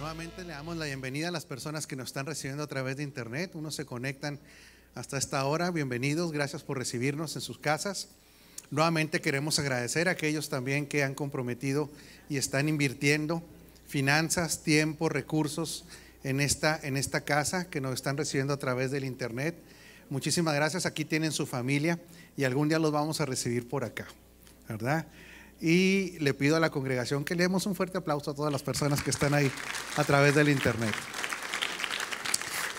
Nuevamente le damos la bienvenida a las personas que nos están recibiendo a través de internet. Unos se conectan hasta esta hora. Bienvenidos, gracias por recibirnos en sus casas. Nuevamente queremos agradecer a aquellos también que han comprometido y están invirtiendo finanzas, tiempo, recursos en esta casa, que nos están recibiendo a través del internet. Muchísimas gracias. Aquí tienen su familia y algún día los vamos a recibir por acá, ¿verdad? Y le pido a la congregación que le demos un fuerte aplauso a todas las personas que están ahí a través del internet.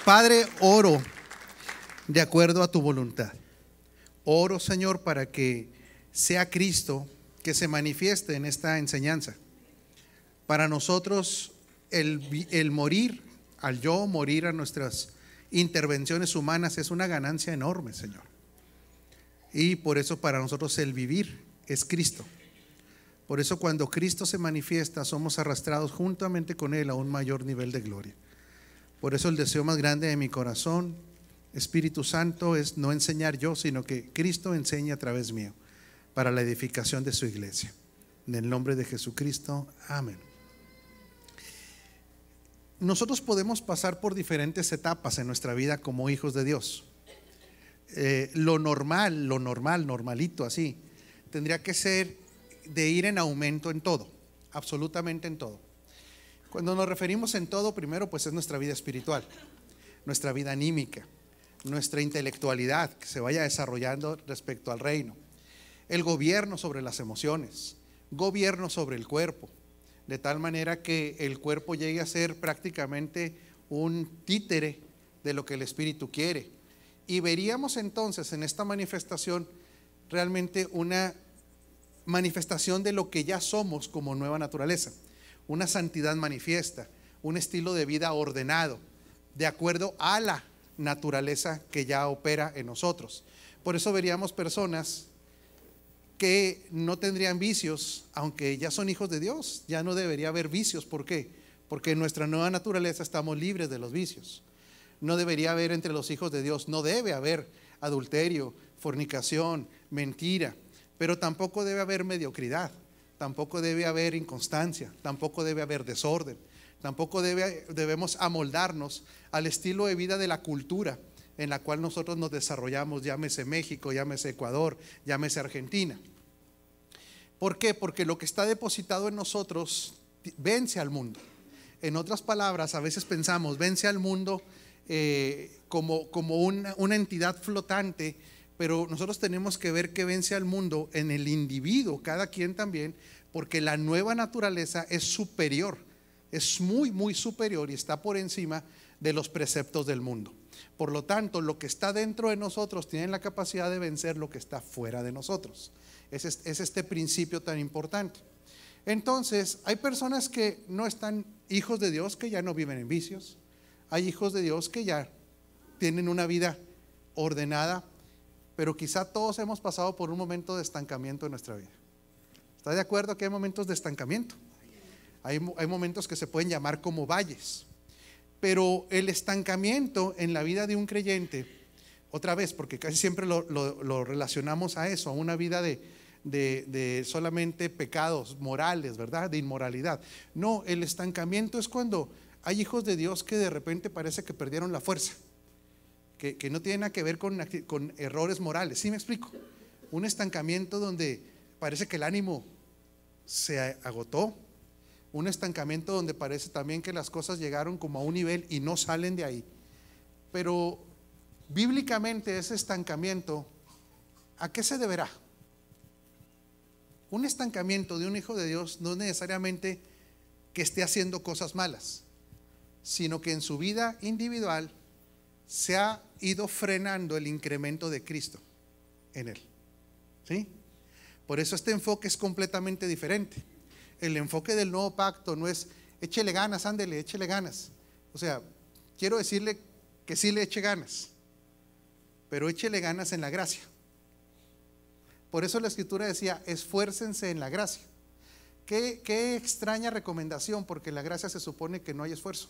Padre, oro de acuerdo a tu voluntad. Oro, Señor, para que sea Cristo que se manifieste en esta enseñanza. Para nosotros el morir, al yo morir a nuestras intervenciones humanas, es una ganancia enorme, Señor. Y por eso para nosotros el vivir es Cristo. Por eso cuando Cristo se manifiesta, somos arrastrados juntamente con Él a un mayor nivel de gloria. Por eso el deseo más grande de mi corazón, Espíritu Santo, es no enseñar yo, sino que Cristo enseñe a través mío, para la edificación de su iglesia. En el nombre de Jesucristo, amén. Nosotros podemos pasar por diferentes etapas en nuestra vida como hijos de Dios. Lo normal, normalito así, tendría que ser de ir en aumento en todo, absolutamente en todo. Cuando nos referimos en todo, primero pues es nuestra vida espiritual, nuestra vida anímica, nuestra intelectualidad que se vaya desarrollando respecto al reino, el gobierno sobre las emociones, gobierno sobre el cuerpo, de tal manera que el cuerpo llegue a ser prácticamente un títere de lo que el espíritu quiere. Y veríamos entonces en esta manifestación realmente una manifestación de lo que ya somos como nueva naturaleza, una santidad manifiesta, un estilo de vida ordenado, de acuerdo a la naturaleza que ya opera en nosotros. Por eso veríamos personas que no tendrían vicios, aunque ya son hijos de Dios, ya no debería haber vicios. ¿Por qué? Porque en nuestra nueva naturaleza estamos libres de los vicios. No debería haber entre los hijos de Dios, no debe haber adulterio, fornicación, mentira. Pero tampoco debe haber mediocridad, tampoco debe haber inconstancia, tampoco debe haber desorden, tampoco debemos amoldarnos al estilo de vida de la cultura en la cual nosotros nos desarrollamos, llámese México, llámese Ecuador, llámese Argentina. ¿Por qué? Porque lo que está depositado en nosotros vence al mundo. En otras palabras, a veces pensamos, vence al mundo como una entidad flotante. Pero nosotros tenemos que ver que vence al mundo en el individuo, cada quien también, porque la nueva naturaleza es superior, es muy superior y está por encima de los preceptos del mundo. Por lo tanto, lo que está dentro de nosotros tiene la capacidad de vencer lo que está fuera de nosotros. Es este principio tan importante. Entonces, hay personas que no están hijos de Dios, que ya no viven en vicios. Hay hijos de Dios que ya tienen una vida ordenada. Pero quizá todos hemos pasado por un momento de estancamiento en nuestra vida. ¿Está de acuerdo que hay momentos de estancamiento? Hay momentos que se pueden llamar como valles. Pero el estancamiento en la vida de un creyente, otra vez, porque casi siempre lo relacionamos a eso, a una vida de solamente pecados morales, ¿verdad? De inmoralidad. No, el estancamiento es cuando hay hijos de Dios que de repente parece que perdieron la fuerza. Que no tiene nada que ver con errores morales. ¿Sí me explico? Un estancamiento donde parece que el ánimo se agotó. Un estancamiento donde parece también que las cosas llegaron como a un nivel y no salen de ahí. Pero bíblicamente ese estancamiento, ¿a qué se deberá? Un estancamiento de un hijo de Dios no es necesariamente que esté haciendo cosas malas, sino que en su vida individual se ha ido frenando el incremento de Cristo en él. ¿Sí? Por eso este enfoque es completamente diferente. El enfoque del nuevo pacto no es échele ganas, ándele, échele ganas. O sea, quiero decirle que sí le eche ganas, pero échele ganas en la gracia. Por eso la escritura decía, esfuércense en la gracia. Qué extraña recomendación, porque en la gracia se supone que no hay esfuerzo.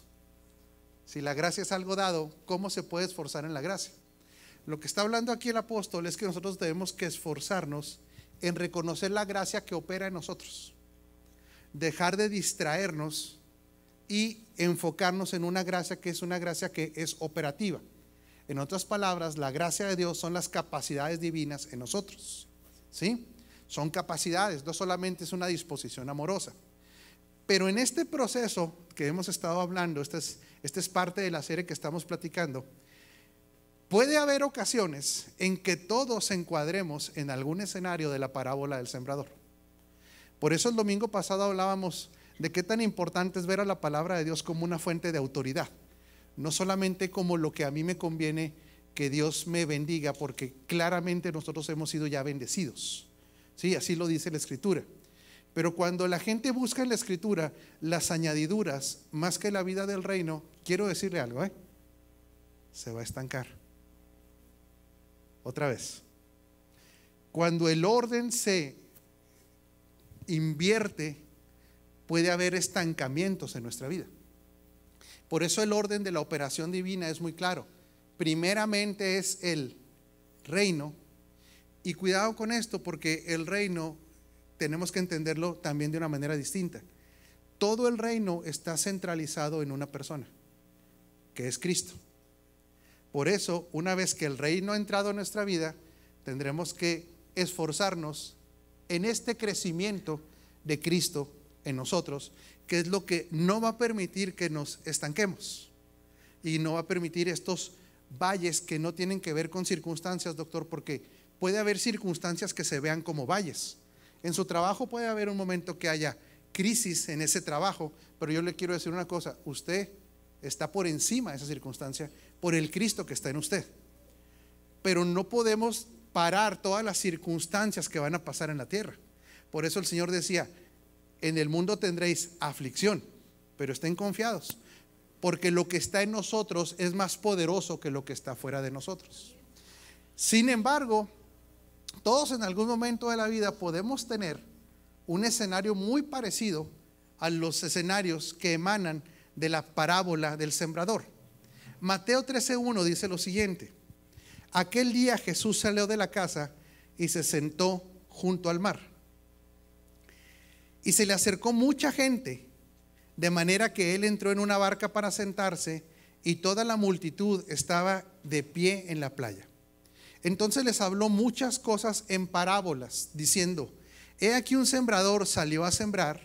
Si la gracia es algo dado, ¿cómo se puede esforzar en la gracia? Lo que está hablando aquí el apóstol es que nosotros tenemos que esforzarnos en reconocer la gracia que opera en nosotros, dejar de distraernos y enfocarnos en una gracia que es operativa. En otras palabras, la gracia de Dios son las capacidades divinas en nosotros, ¿sí? Son capacidades, no solamente es una disposición amorosa. Pero en este proceso que hemos estado hablando, esta es parte de la serie que estamos platicando, puede haber ocasiones en que todos encuadremos en algún escenario de la parábola del sembrador. Por eso el domingo pasado hablábamos de qué tan importante es ver a la palabra de Dios como una fuente de autoridad, no solamente como lo que a mí me conviene que Dios me bendiga, porque claramente nosotros hemos sido ya bendecidos, sí, así lo dice la Escritura. Pero cuando la gente busca en la Escritura las añadiduras más que la vida del reino, quiero decirle algo, se va a estancar. Otra vez, cuando el orden se invierte, puede haber estancamientos en nuestra vida. Por eso el orden de la operación divina es muy claro. Primeramente es el reino, y cuidado con esto, porque el reino tenemos que entenderlo también de una manera distinta. Todo el reino está centralizado en una persona, que es Cristo. Por eso, una vez que el reino ha entrado en nuestra vida, tendremos que esforzarnos en este crecimiento de Cristo en nosotros, que es lo que no va a permitir que nos estanquemos y no va a permitir estos valles que no tienen que ver con circunstancias, doctor, porque puede haber circunstancias que se vean como valles. En su trabajo puede haber un momento que haya crisis en ese trabajo, pero yo le quiero decir una cosa: usted está por encima de esa circunstancia por el Cristo que está en usted. Pero no podemos parar todas las circunstancias que van a pasar en la tierra. Por eso el Señor decía: en el mundo tendréis aflicción, pero estén confiados, porque lo que está en nosotros es más poderoso que lo que está fuera de nosotros. Sin embargo, todos en algún momento de la vida podemos tener un escenario muy parecido a los escenarios que emanan de la parábola del sembrador. Mateo 13:1 dice lo siguiente: aquel día Jesús salió de la casa y se sentó junto al mar. Y se le acercó mucha gente, de manera que él entró en una barca para sentarse, y toda la multitud estaba de pie en la playa. Entonces les habló muchas cosas en parábolas, diciendo: he aquí un sembrador salió a sembrar.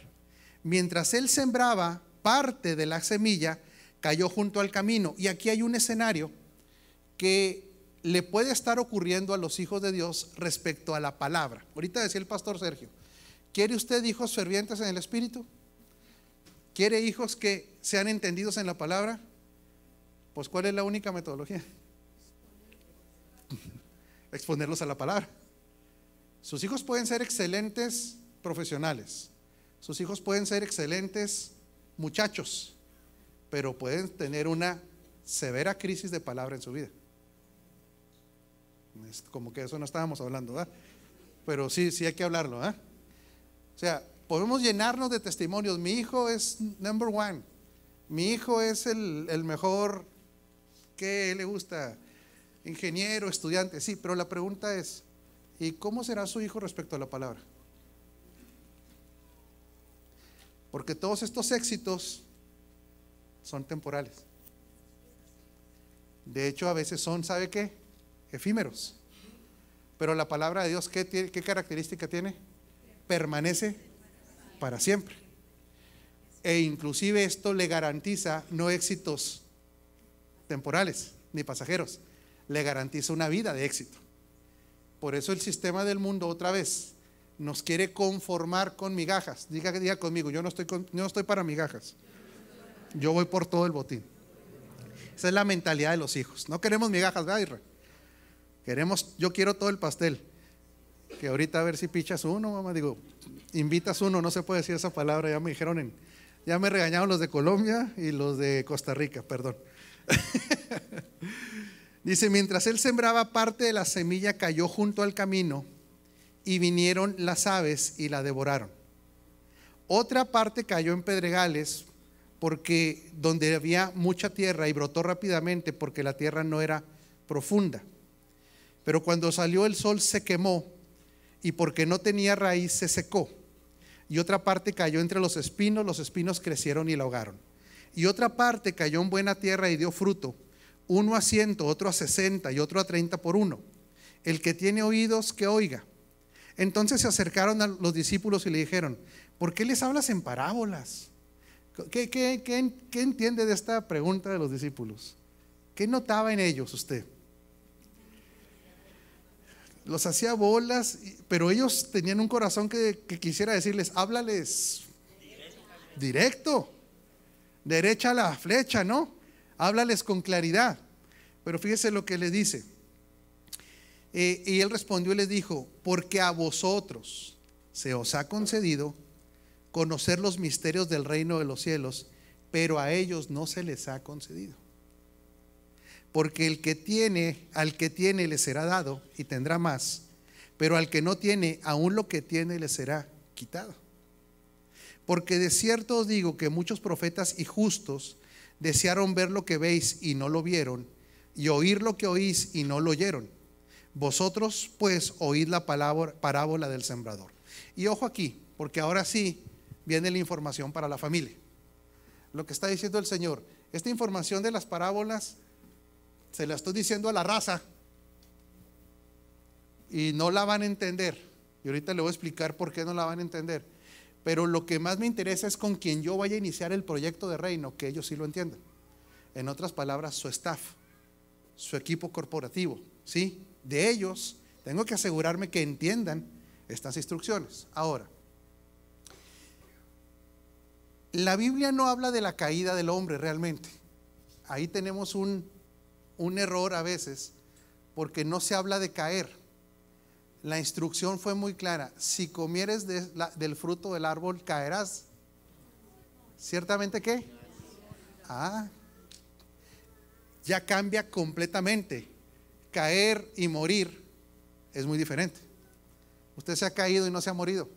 Mientras él sembraba, parte de la semilla cayó junto al camino. Y aquí hay un escenario que le puede estar ocurriendo a los hijos de Dios respecto a la palabra. Ahorita decía el pastor Sergio: ¿quiere usted hijos fervientes en el Espíritu? ¿Quiere hijos que sean entendidos en la palabra? Pues ¿cuál es la única metodología? Exponerlos a la palabra. Sus hijos pueden ser excelentes profesionales, sus hijos pueden ser excelentes muchachos, pero pueden tener una severa crisis de palabra en su vida. Es como que eso no estábamos hablando, ¿verdad? Pero sí hay que hablarlo, ¿verdad? O sea, podemos llenarnos de testimonios. Mi hijo es number one, mi hijo es el mejor. ¿Qué le gusta? Ingeniero, estudiante, sí, pero la pregunta es: ¿y cómo será su hijo respecto a la palabra? Porque todos estos éxitos son temporales. De hecho, a veces son, ¿sabe qué? Efímeros. Pero la palabra de Dios, ¿qué característica tiene? Permanece para siempre. E inclusive esto le garantiza no éxitos temporales ni pasajeros, le garantiza una vida de éxito. Por eso el sistema del mundo, otra vez, nos quiere conformar con migajas. Diga conmigo: yo no estoy para migajas, yo voy por todo el botín. Esa es la mentalidad de los hijos. No queremos migajas, ¿verdad, Isra? Yo quiero todo el pastel. Que ahorita a ver si pichas uno, mamá. Digo, invitas uno, no se puede decir esa palabra. Ya me dijeron, ya me regañaron los de Colombia y los de Costa Rica, perdón. Dice: mientras él sembraba, parte de la semilla cayó junto al camino, y vinieron las aves y la devoraron. Otra parte cayó en pedregales, porque donde había mucha tierra, y brotó rápidamente porque la tierra no era profunda. Pero cuando salió el sol se quemó, y porque no tenía raíz se secó. Y otra parte cayó entre los espinos crecieron y la ahogaron. Y otra parte cayó en buena tierra y dio fruto, uno a 100, otro a 60 y otro a 30 por uno. El que tiene oídos, que oiga. Entonces se acercaron a los discípulos y le dijeron: ¿por qué les hablas en parábolas? ¿Qué entiende de esta pregunta de los discípulos? ¿Qué notaba en ellos usted? Los hacía bolas, pero ellos tenían un corazón que quisiera decirles: háblales directo, derecha a la flecha, ¿no? Háblales con claridad. Pero fíjese lo que le dice. Y él respondió y les dijo: porque a vosotros se os ha concedido conocer los misterios del reino de los cielos, pero a ellos no se les ha concedido. Porque al que tiene le será dado y tendrá más, pero al que no tiene, aún lo que tiene le será quitado. Porque de cierto os digo que muchos profetas y justos desearon ver lo que veis y no lo vieron, y oír lo que oís y no lo oyeron. Vosotros pues oíd la parábola del sembrador. Y ojo aquí, porque ahora sí viene la información para la familia. Lo que está diciendo el Señor, esta información de las parábolas se la estoy diciendo a la raza y no la van a entender. Y ahorita le voy a explicar por qué no la van a entender. Pero lo que más me interesa es con quien yo vaya a iniciar el proyecto de reino, que ellos sí lo entiendan. En otras palabras, su staff, su equipo corporativo, ¿sí? De ellos tengo que asegurarme que entiendan estas instrucciones. Ahora, la Biblia no habla de la caída del hombre realmente. Ahí tenemos un error a veces, porque no se habla de caer. La instrucción fue muy clara: si comieres del fruto del árbol caerás. ¿Ciertamente qué? Ya cambia completamente. Caer y morir es muy diferente. Usted se ha caído y no se ha morido.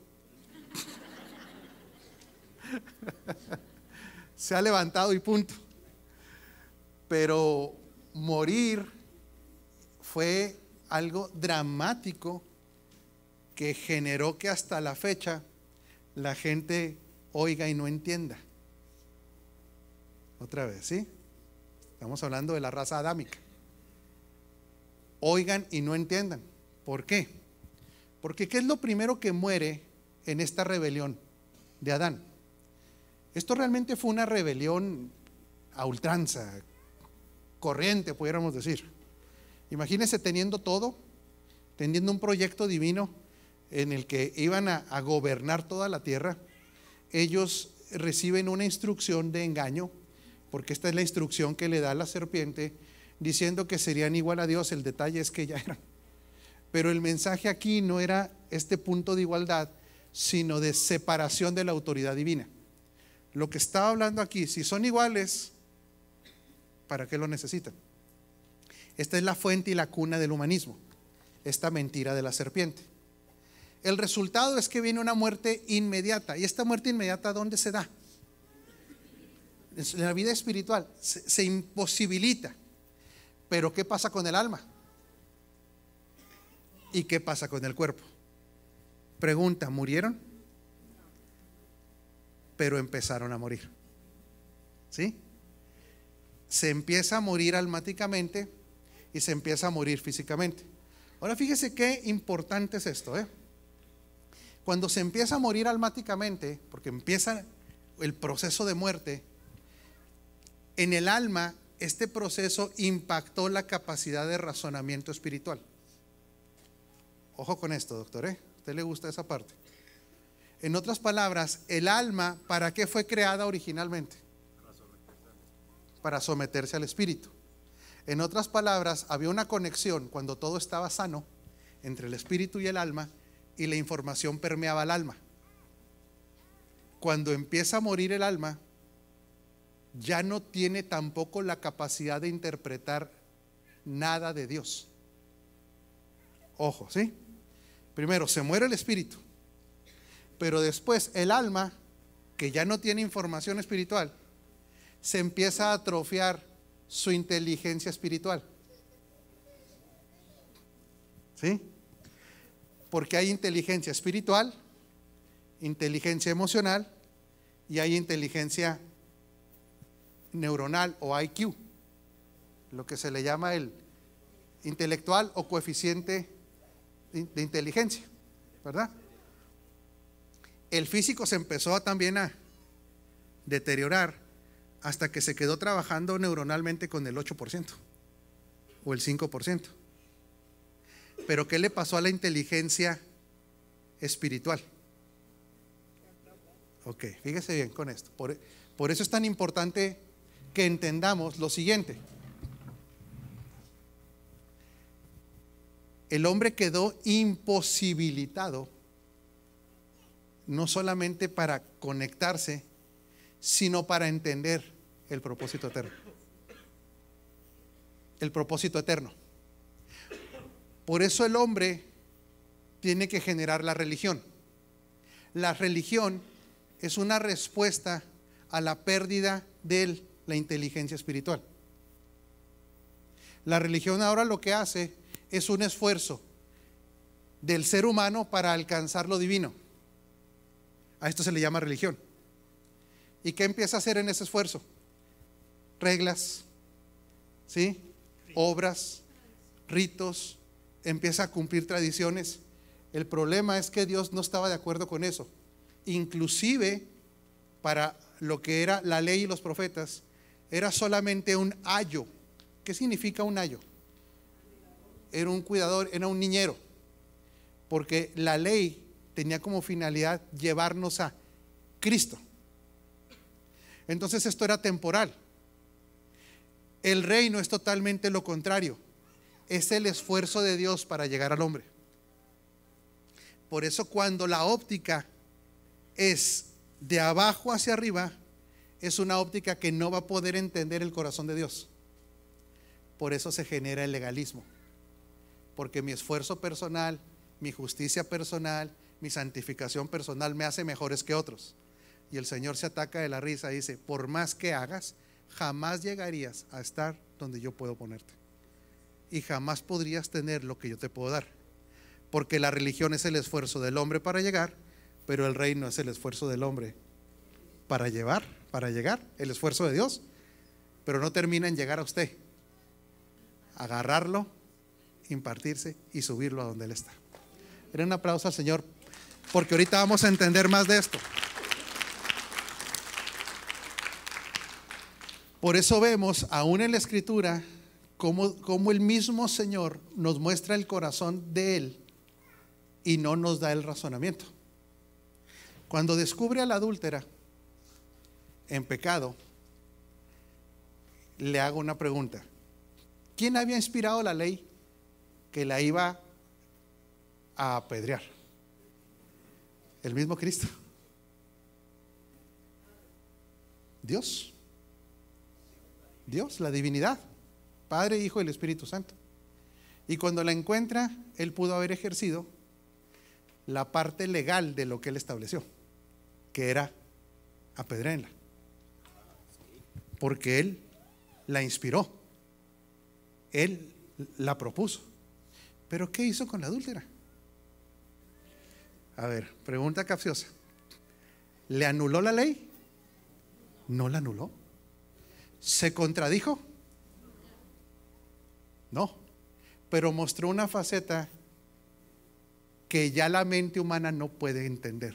Se ha levantado y punto. Pero morir fue algo dramático que generó que hasta la fecha la gente oiga y no entienda. Otra vez, ¿sí? Estamos hablando de la raza adámica. Oigan y no entiendan. ¿Por qué? Porque ¿qué es lo primero que muere en esta rebelión de Adán? Esto realmente fue una rebelión a ultranza, corriente, pudiéramos decir. Imagínense teniendo todo, teniendo un proyecto divino en el que iban a gobernar toda la tierra. Ellos reciben una instrucción de engaño, porque esta es la instrucción que le da la serpiente, diciendo que serían igual a Dios. El detalle es que ya eran. Pero el mensaje aquí no era este punto de igualdad, sino de separación de la autoridad divina. Lo que estaba hablando aquí: si son iguales, ¿para qué lo necesitan? Esta es la fuente y la cuna del humanismo, esta mentira de la serpiente. El resultado es que viene una muerte inmediata. ¿Y esta muerte inmediata dónde se da? En la vida espiritual. Se imposibilita. Pero ¿qué pasa con el alma? ¿Y qué pasa con el cuerpo? Pregunta: ¿murieron? Pero empezaron a morir. ¿Sí? Se empieza a morir almáticamente y se empieza a morir físicamente. Ahora fíjese qué importante es esto, Cuando se empieza a morir almáticamente, porque empieza el proceso de muerte, en el alma este proceso impactó la capacidad de razonamiento espiritual. Ojo con esto, doctor, ¿A usted le gusta esa parte? En otras palabras, el alma, ¿para qué fue creada originalmente? Para someterse al espíritu. En otras palabras, había una conexión cuando todo estaba sano entre el espíritu y el alma, y la información permeaba al alma. Cuando empieza a morir el alma, ya no tiene tampoco la capacidad de interpretar nada de Dios. Ojo, ¿sí? Primero se muere el espíritu, pero después el alma, que ya no tiene información espiritual, se empieza a atrofiar su inteligencia espiritual. ¿Sí? Porque hay inteligencia espiritual, inteligencia emocional y hay inteligencia neuronal o IQ, lo que se le llama el intelectual o coeficiente de inteligencia, ¿verdad? El físico se empezó también a deteriorar hasta que se quedó trabajando neuronalmente con el 8% o el 5%. Pero ¿qué le pasó a la inteligencia espiritual? Ok, fíjese bien con esto. Por eso es tan importante que entendamos lo siguiente. El hombre quedó imposibilitado no solamente para conectarse, sino para entender el propósito eterno. El propósito eterno. Por eso el hombre tiene que generar la religión. La religión es una respuesta a la pérdida de la inteligencia espiritual. La religión ahora lo que hace es un esfuerzo del ser humano para alcanzar lo divino. A esto se le llama religión. ¿Y qué empieza a hacer en ese esfuerzo? Reglas, ¿sí? Obras, ritos, empieza a cumplir tradiciones. El problema es que Dios no estaba de acuerdo con eso. Inclusive para lo que era la ley y los profetas, era solamente un ayo. ¿Qué significa un ayo? Era un cuidador, era un niñero, porque la ley tenía como finalidad llevarnos a Cristo. Entonces esto era temporal. El reino es totalmente lo contrario, es el esfuerzo de Dios para llegar al hombre. Por eso cuando la óptica es de abajo hacia arriba, es una óptica que no va a poder entender el corazón de Dios. Por eso se genera el legalismo. Porque mi esfuerzo personal, mi justicia personal, mi santificación personal me hace mejores que otros. Y el Señor se ataca de la risa y dice: por más que hagas, jamás llegarías a estar donde yo puedo ponerte. Y jamás podrías tener lo que yo te puedo dar. Porque la religión es el esfuerzo del hombre para llegar, pero el reino es el esfuerzo del hombre para llegar, el esfuerzo de Dios. Pero no termina en llegar a usted. Agarrarlo, impartirse y subirlo a donde Él está. Den un aplauso al Señor, porque ahorita vamos a entender más de esto. Por eso vemos aún en la Escritura cómo el mismo Señor nos muestra el corazón de Él y no nos da el razonamiento. Cuando descubre a la adúltera en pecado, le hago una pregunta: ¿quién había inspirado la ley que la iba a apedrear? El mismo Cristo. Dios, la divinidad, Padre, Hijo y el Espíritu Santo. Y cuando la encuentra, Él pudo haber ejercido la parte legal de lo que Él estableció, que era apedréenla, porque Él la inspiró, Él la propuso. ¿Pero qué hizo con la adúltera? A ver, pregunta capciosa. ¿Le anuló la ley? No la anuló. ¿Se contradijo? No, pero mostró una faceta que ya la mente humana no puede entender.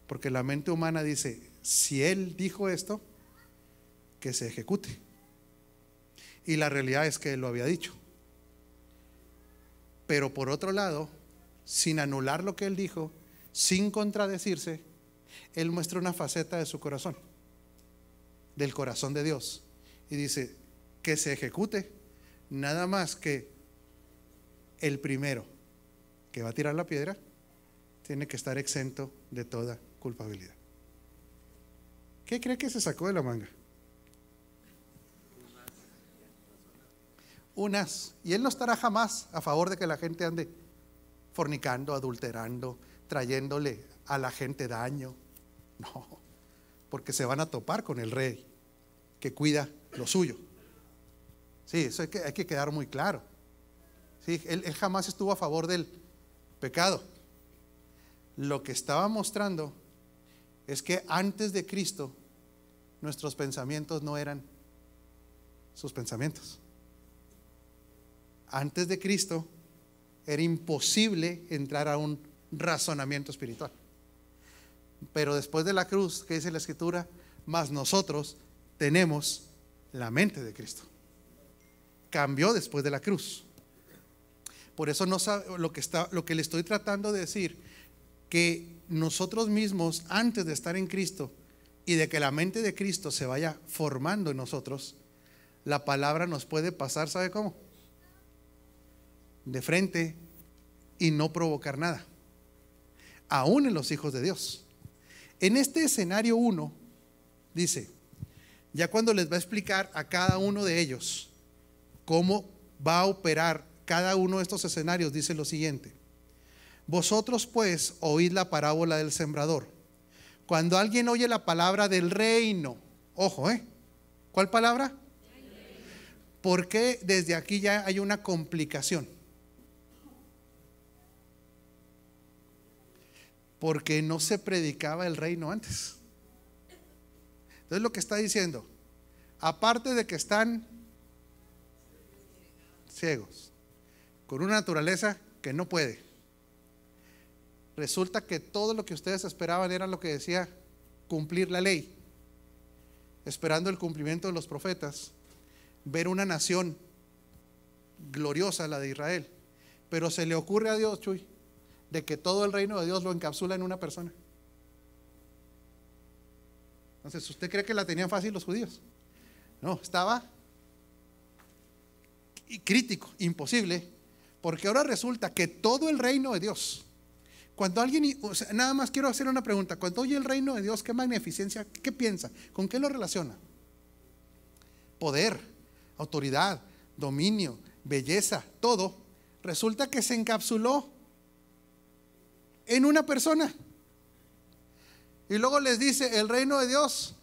Porque la mente humana dice: si Él dijo esto, que se ejecute. Y la realidad es que Él lo había dicho. Pero por otro lado, sin anular lo que Él dijo, sin contradecirse, Él muestra una faceta de su corazón, del corazón de Dios, y dice: que se ejecute. Nada más que el primero que va a tirar la piedra tiene que estar exento de toda culpabilidad. ¿Qué cree que se sacó de la manga? Unas. Y Él no estará jamás a favor de que la gente ande fornicando, adulterando, trayéndole a la gente daño. No, porque se van a topar con el Rey que cuida lo suyo. Sí, eso hay que quedar muy claro. Sí, él jamás estuvo a favor del pecado. Lo que estaba mostrando es que antes de Cristo nuestros pensamientos no eran sus pensamientos. Antes de Cristo era imposible entrar a un razonamiento espiritual. Pero después de la cruz, ¿qué dice la Escritura? Mas nosotros tenemos la mente de Cristo. Cambió después de la cruz. Por eso no sabe lo que le estoy tratando de decir, que nosotros mismos, antes de estar en Cristo y de que la mente de Cristo se vaya formando en nosotros, la palabra nos puede pasar, ¿sabe cómo? De frente y no provocar nada, aún en los hijos de Dios. En este escenario 1 dice, ya cuando les va a explicar a cada uno de ellos cómo va a operar cada uno de estos escenarios, dice lo siguiente: vosotros pues oíd la parábola del sembrador. Cuando alguien oye la palabra del reino, ojo, ¿cuál palabra? ¿Por qué desde aquí ya hay una complicación? Porque no se predicaba el reino antes. Entonces lo que está diciendo, aparte de que están ciegos, con una naturaleza que no puede, resulta que todo lo que ustedes esperaban era lo que decía cumplir la ley, esperando el cumplimiento de los profetas, ver una nación gloriosa, la de Israel. Pero se le ocurre a Dios, Chuy, de que todo el reino de Dios lo encapsula en una persona. Entonces, ¿usted cree que la tenían fácil los judíos? No, estaba crítico, imposible, porque ahora resulta que todo el reino de Dios, cuando alguien, o sea, nada más quiero hacer una pregunta, cuando oye el reino de Dios, ¿qué magnificencia? ¿Qué piensa? ¿Con qué lo relaciona? Poder, autoridad, dominio, belleza, todo. Resulta que se encapsuló en una persona. Y luego les dice, el reino de Dios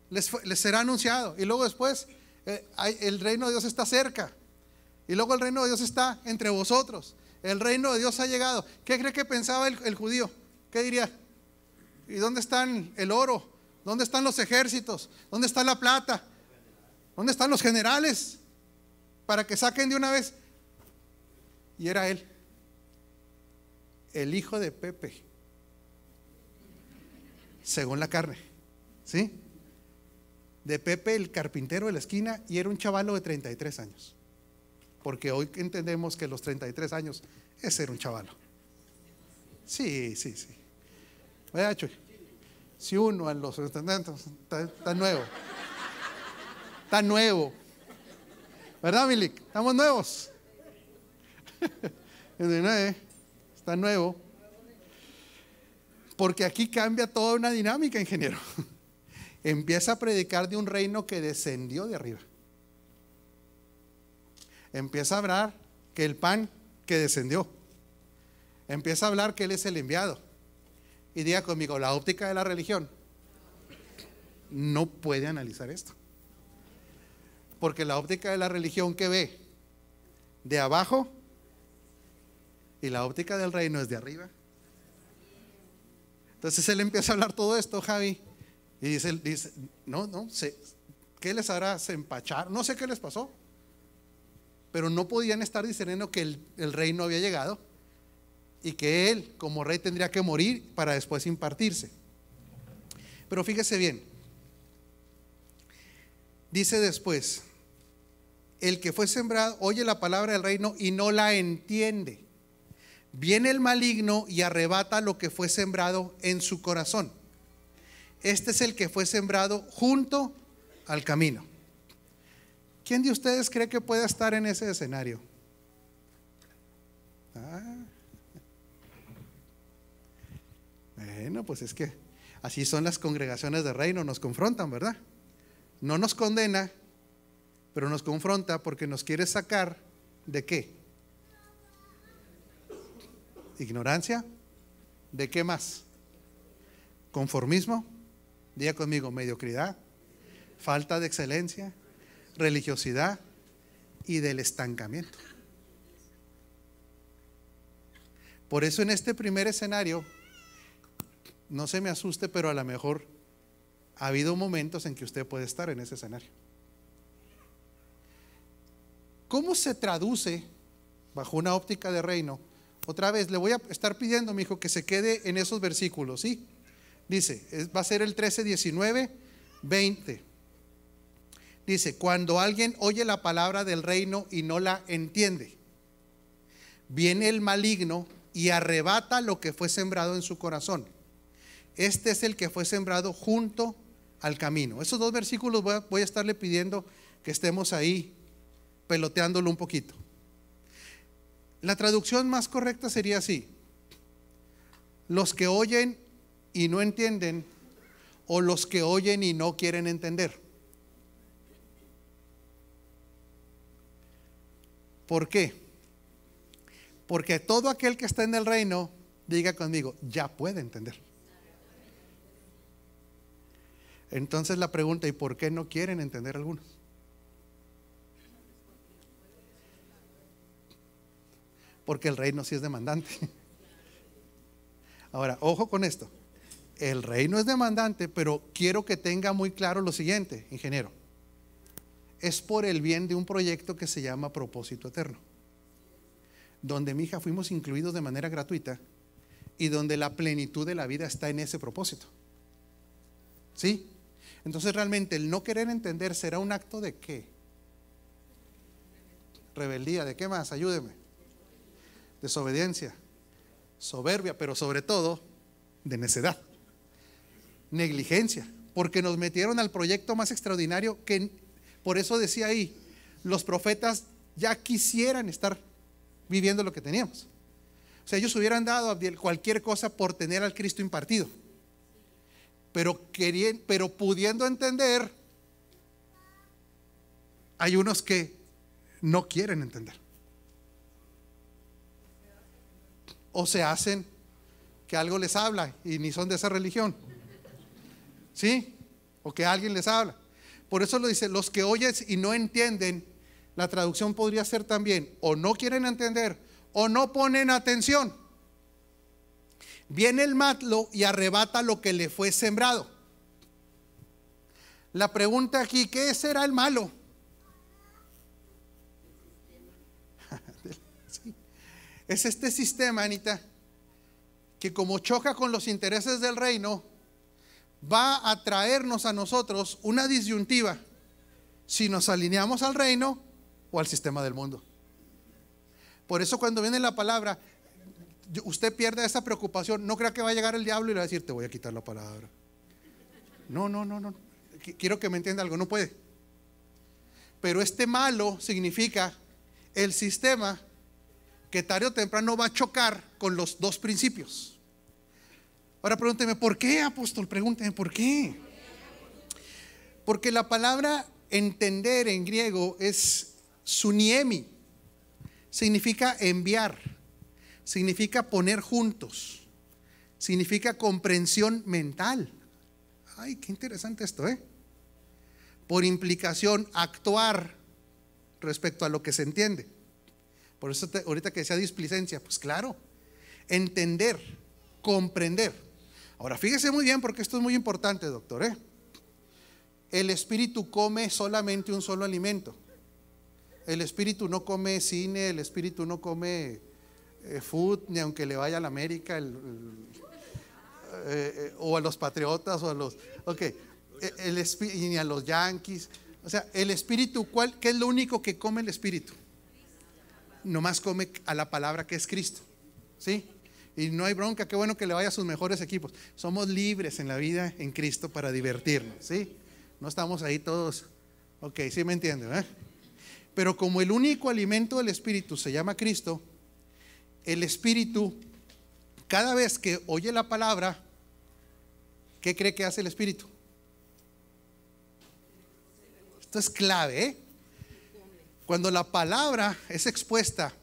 les será anunciado. Y luego después, el reino de Dios está cerca. Y luego el reino de Dios está entre vosotros. El reino de Dios ha llegado. ¿Qué cree que pensaba el judío? ¿Qué diría? ¿Y dónde están el oro? ¿Dónde están los ejércitos? ¿Dónde está la plata? ¿Dónde están los generales? Para que saquen de una vez. Y era él, el hijo de Pepe, según la carne, ¿sí? De Pepe, el carpintero de la esquina, y era un chavalo de 33 años. Porque hoy entendemos que los 33 años es ser un chavalo. Sí. Vaya, Chuy, si uno a los 70 está nuevo. Está nuevo. ¿Verdad, Milik? Estamos nuevos. Está nuevo. Porque aquí cambia toda una dinámica, ingeniero. Empieza a predicar de un reino que descendió de arriba. Empieza a hablar que el pan que descendió. Empieza a hablar que Él es el enviado. Y diga conmigo, la óptica de la religión no puede analizar esto. Porque la óptica de la religión, ¿qué ve? De abajo. Y la óptica del reino es de arriba. Entonces él empieza a hablar todo esto, Javi. Y dice, no sé, ¿qué les hará? Se empacharon, no sé qué les pasó. Pero no podían estar discerniendo que el reino había llegado y que él como rey tendría que morir para después impartirse. Pero fíjese bien, dice después, el que fue sembrado oye la palabra del reino y no la entiende. Viene el maligno y arrebata lo que fue sembrado en su corazón. Este es el que fue sembrado junto al camino. ¿Quién de ustedes cree que pueda estar en ese escenario? Bueno, pues es que así son las congregaciones de reino, nos confrontan, ¿verdad? No nos condena, pero nos confronta porque nos quiere sacar ¿de qué? Ignorancia. ¿De qué más? Conformismo. Diga conmigo, mediocridad, falta de excelencia, religiosidad y del estancamiento. Por eso en este primer escenario, no se me asuste, pero a lo mejor Ha habido momentos en que usted puede estar en ese escenario. ¿Cómo se traduce bajo una óptica de reino? Otra vez, le voy a estar pidiendo, mi hijo, que se quede en esos versículos, ¿sí? Dice, va a ser el 13, 19, 20. Dice, cuando alguien oye la palabra del reino y no la entiende, viene el maligno y arrebata lo que fue sembrado en su corazón. Este es el que fue sembrado junto al camino. Esos dos versículos voy a estarle pidiendo que estemos ahí peloteándolo un poquito. La traducción más correcta sería así: los que oyen y no entienden, o los que oyen y no quieren entender. ¿Por qué? Porque todo aquel que está en el reino, diga conmigo, ya puede entender. Entonces la pregunta, ¿y por qué no quieren entender algunos? Porque el reino sí es demandante. Ahora, ojo con esto. El reino es demandante, pero quiero que tenga muy claro lo siguiente, ingeniero. Es por el bien de un proyecto que se llama Propósito Eterno, donde, mi hija, fuimos incluidos de manera gratuita y donde la plenitud de la vida está en ese propósito. ¿Sí? Entonces realmente el no querer entender será un acto de ¿qué? Rebeldía, ¿de qué más? Ayúdeme. Desobediencia, soberbia, pero sobre todo de necedad, negligencia, porque nos metieron al proyecto más extraordinario que, por eso decía ahí, los profetas ya quisieran estar viviendo lo que teníamos. O sea, ellos hubieran dado cualquier cosa por tener al Cristo impartido, pero pudiendo entender, hay unos que no quieren entender. O se hacen que algo les habla y ni son de esa religión, ¿sí? O que alguien les habla. Por eso lo dice, los que oyen y no entienden. La traducción podría ser también, o no quieren entender, o no ponen atención. Viene el malo y arrebata lo que le fue sembrado. La pregunta aquí, ¿qué será el malo? Sí. Es este sistema, Anita, que como choca con los intereses del reino, va a traernos a nosotros una disyuntiva si nos alineamos al reino o al sistema del mundo. Por eso cuando viene la palabra, usted pierde esa preocupación. No crea que va a llegar el diablo y le va a decir, te voy a quitar la palabra. No. Quiero que me entienda algo, no puede. Pero este malo significa el sistema que tarde o temprano va a chocar con los dos principios. Ahora pregúnteme, ¿por qué, apóstol? Pregúnteme, ¿por qué? Porque la palabra entender en griego es suniemi. Significa enviar, significa poner juntos, significa comprensión mental. Ay, qué interesante esto, ¿eh? Por implicación, actuar respecto a lo que se entiende. Por eso ahorita que decía displicencia, pues claro, entender, comprender. Ahora fíjese muy bien, porque esto es muy importante, doctor, ¿eh? El espíritu come solamente un solo alimento. El espíritu no come cine, el espíritu no come food, ni aunque le vaya a la América o a los Patriotas o a los ni a los Yankees. O sea, el espíritu, ¿qué es lo único que come el espíritu? Nomás come a la palabra que es Cristo, ¿sí? Y no hay bronca, qué bueno que le vaya a sus mejores equipos. Somos libres en la vida en Cristo para divertirnos, ¿sí? No estamos ahí todos, ok, sí me entienden, ¿eh? Pero como el único alimento del espíritu se llama Cristo, el espíritu, cada vez que oye la palabra, ¿qué cree que hace el espíritu? Esto es clave, ¿eh? Cuando la palabra es expuesta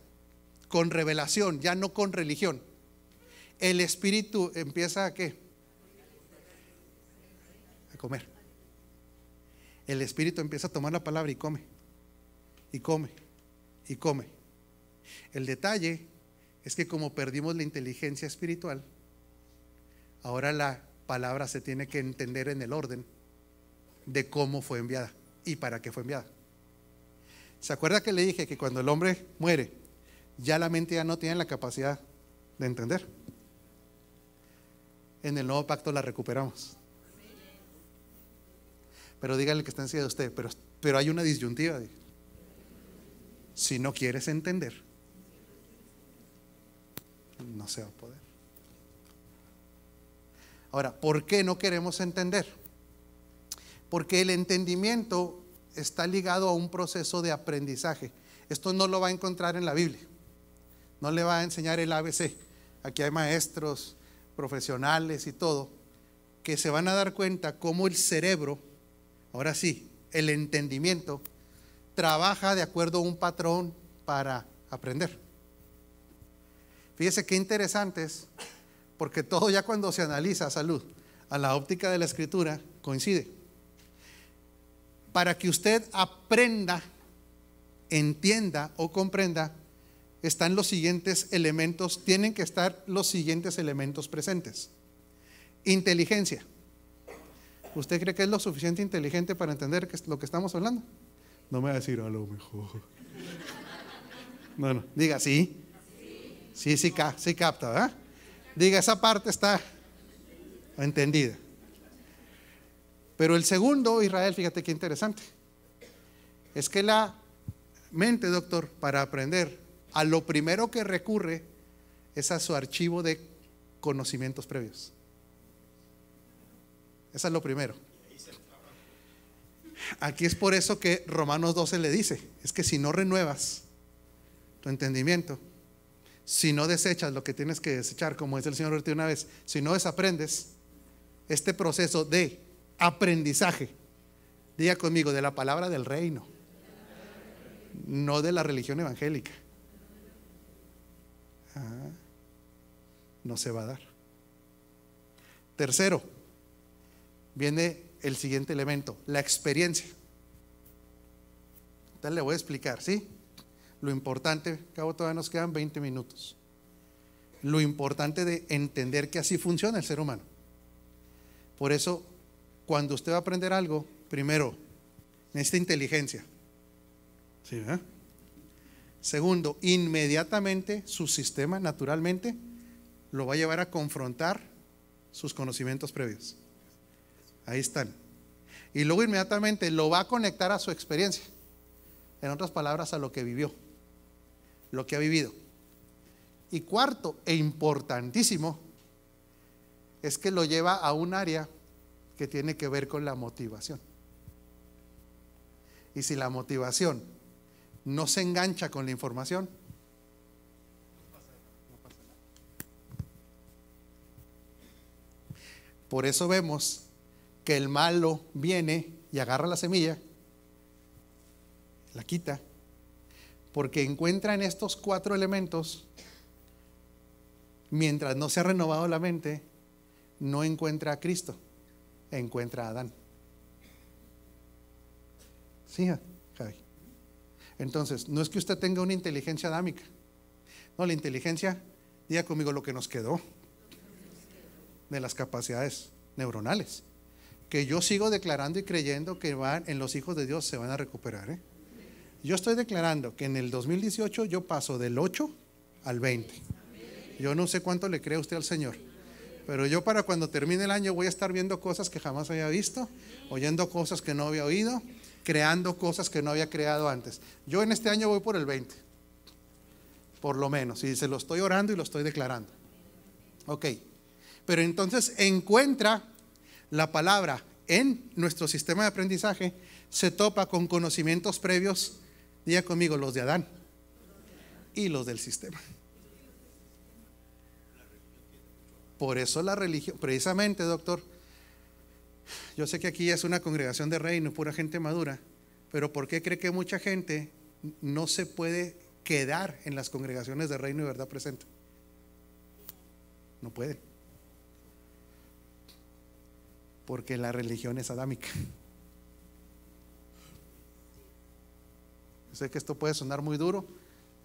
con revelación, ya no con religión, el espíritu empieza a ¿qué? A comer. El espíritu empieza a tomar la palabra y come. Y come, y come. El detalle es que como perdimos la inteligencia espiritual, ahora la palabra se tiene que entender en el orden de cómo fue enviada y para qué fue enviada. ¿Se acuerda que le dije que cuando el hombre muere, ya la mente ya no tiene la capacidad de entender? En el nuevo pacto la recuperamos. Pero dígale que está encima de usted, pero hay una disyuntiva. Si no quieres entender, no se va a poder. Ahora, ¿por qué no queremos entender? Porque el entendimiento está ligado a un proceso de aprendizaje. Esto no lo va a encontrar en la Biblia. No le va a enseñar el ABC. Aquí hay maestros, profesionales y todo, que se van a dar cuenta cómo el cerebro, ahora sí, el entendimiento, trabaja de acuerdo a un patrón para aprender. Fíjese qué interesante es, porque todo ya cuando se analiza, salud, a la óptica de la Escritura, coincide. Para que usted aprenda, entienda o comprenda, están los siguientes elementos, tienen que estar los siguientes elementos presentes. Inteligencia. ¿Usted cree que es lo suficiente inteligente para entender lo que estamos hablando? No me va a decir a lo mejor. Bueno, diga sí. Sí capta, ¿verdad? Diga, esa parte está entendida. Pero el segundo, Israel, fíjate qué interesante. Es que la mente, doctor, para aprender, a lo primero que recurre es a su archivo de conocimientos previos. Eso es lo primero. Aquí es por eso que Romanos 12 le dice, es que si no renuevas tu entendimiento, si no desechas lo que tienes que desechar, como dice el Señor ahorita una vez, si no desaprendes este proceso de aprendizaje, diga conmigo, de la palabra del reino, no de la religión evangélica, no se va a dar. Tercero, viene el siguiente elemento, la experiencia. Entonces le voy a explicar, ¿sí? Lo importante, cabo todavía nos quedan 20 minutos. Lo importante de entender que así funciona el ser humano. Por eso, cuando usted va a aprender algo, primero, necesita inteligencia. ¿Sí, verdad? Segundo, inmediatamente su sistema naturalmente lo va a llevar a confrontar sus conocimientos previos. Ahí están. Y luego inmediatamente lo va a conectar a su experiencia. En otras palabras, a lo que vivió, lo que ha vivido. Y cuarto e importantísimo es que lo lleva a un área que tiene que ver con la motivación. Y si la motivación no se engancha con la información, no pasa nada. Por eso vemos que el malo viene y agarra la semilla, la quita, porque encuentra en estos 4 elementos, mientras no se ha renovado la mente, no encuentra a Cristo, encuentra a Adán. Sí, Javi. Entonces, no es que usted tenga una inteligencia adámica, no, la inteligencia, diga conmigo, lo que nos quedó de las capacidades neuronales, que yo sigo declarando y creyendo que van en los hijos de Dios se van a recuperar. Yo estoy declarando que en el 2018 yo paso del 8 al 20. Yo no sé cuánto le cree usted al Señor, pero yo para cuando termine el año voy a estar viendo cosas que jamás había visto, oyendo cosas que no había oído, creando cosas que no había creado antes. Yo en este año voy por el 20, por lo menos, y se lo estoy orando y lo estoy declarando. Ok, pero entonces encuentra la palabra en nuestro sistema de aprendizaje, se topa con conocimientos previos, diga conmigo, los de Adán y los del sistema. Por eso la religión, precisamente, doctor, yo sé que aquí es una congregación de reino, pura gente madura, pero ¿por qué cree que mucha gente no se puede quedar en las congregaciones de reino y verdad presente? No puede. Porque la religión es adámica. Yo sé que esto puede sonar muy duro,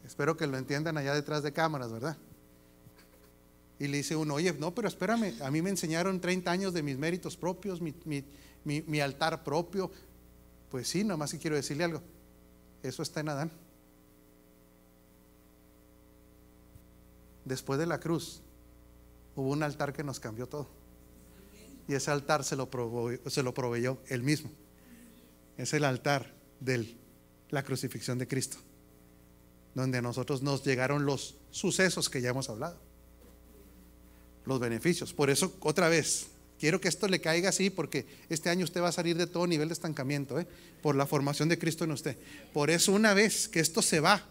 espero que lo entiendan allá detrás de cámaras, ¿verdad? Y le dice uno, oye, no, pero espérame, a mí me enseñaron 30 años de mis méritos propios, mi altar propio. Pues sí, nomás que quiero decirle algo, eso está en Adán. Después de la cruz hubo un altar que nos cambió todo, y ese altar se lo proveyó él mismo. Es el altar de la crucifixión de Cristo, donde a nosotros nos llegaron los sucesos que ya hemos hablado, los beneficios. Por eso, otra vez, quiero que esto le caiga así, porque este año usted va a salir de todo nivel de estancamiento, por la formación de Cristo en usted. Por eso, una vez que esto se va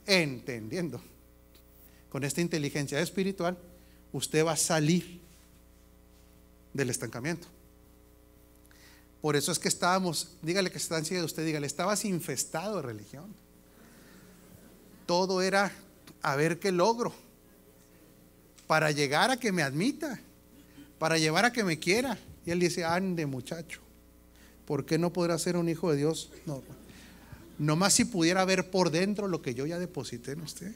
entendiendo con esta inteligencia espiritual, usted va a salir del estancamiento. Por eso es que estábamos, dígale que está encima de usted, dígale, estabas infestado de religión. Todo era a ver qué logro para llegar a que me admita, para llevar a que me quiera. Y él dice, ande muchacho, ¿por qué no podrá ser un hijo de Dios? No, nomás si pudiera ver por dentro lo que yo ya deposité en usted.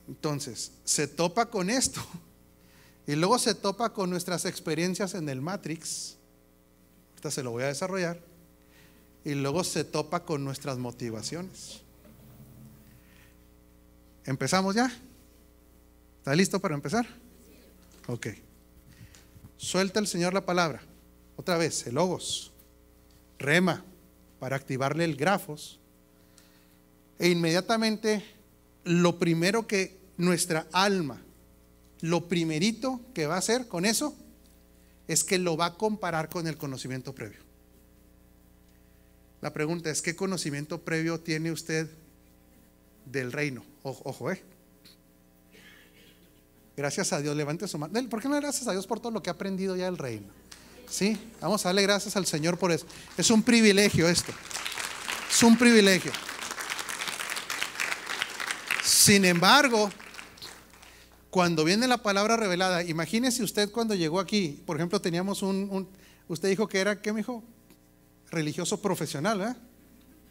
Entonces, se topa con esto, y luego se topa con nuestras experiencias en el Matrix. Ahorita se lo voy a desarrollar. Y luego se topa con nuestras motivaciones. ¿Empezamos ya? ¿Está listo para empezar? Ok. Suelta el Señor la palabra. Otra vez, el logos. Rema, para activarle el grafos. E inmediatamente, lo primero que nuestra alma, lo primerito que va a hacer con eso, es que lo va a comparar con el conocimiento previo. La pregunta es, ¿qué conocimiento previo tiene usted del reino? Ojo, Gracias a Dios, levante su mano. ¿Por qué no gracias a Dios por todo lo que ha aprendido ya del reino? Sí, vamos a darle gracias al Señor por eso. Es un privilegio esto. Es un privilegio. Sin embargo, cuando viene la palabra revelada, imagínese usted cuando llegó aquí, por ejemplo, teníamos usted dijo que era, ¿qué me dijo? Religioso profesional, ¿verdad?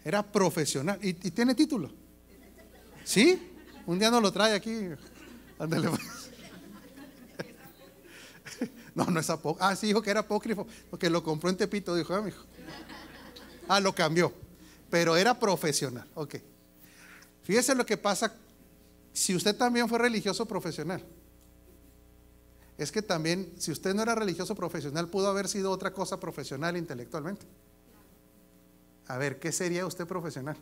Era profesional. ¿Y tiene título? ¿Sí? Un día nos lo trae aquí. Ándale. No es apócrifo. Sí, dijo que era apócrifo, porque lo compró en Tepito, dijo, mijo. Lo cambió. Pero era profesional. Ok. Fíjese lo que pasa si usted también fue religioso profesional. Es que también, si usted no era religioso profesional, pudo haber sido otra cosa profesional intelectualmente. A ver, ¿qué sería usted profesional?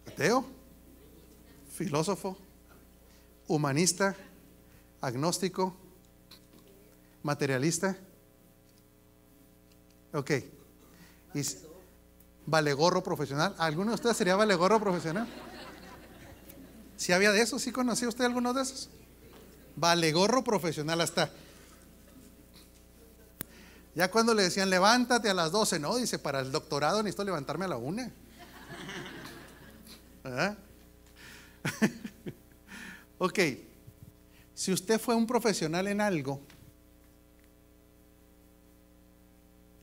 Ateo, filósofo, humanista, agnóstico, materialista. Ok. Y valegorro profesional. ¿Alguno de ustedes sería valegorro profesional? ¿Sí había de eso? ¿Sí conocía usted alguno de esos? Valegorro profesional hasta. Ya cuando le decían levántate a las 12, no, dice, para el doctorado necesito levantarme a la 1. ¿Verdad? Ok. Si usted fue un profesional en algo,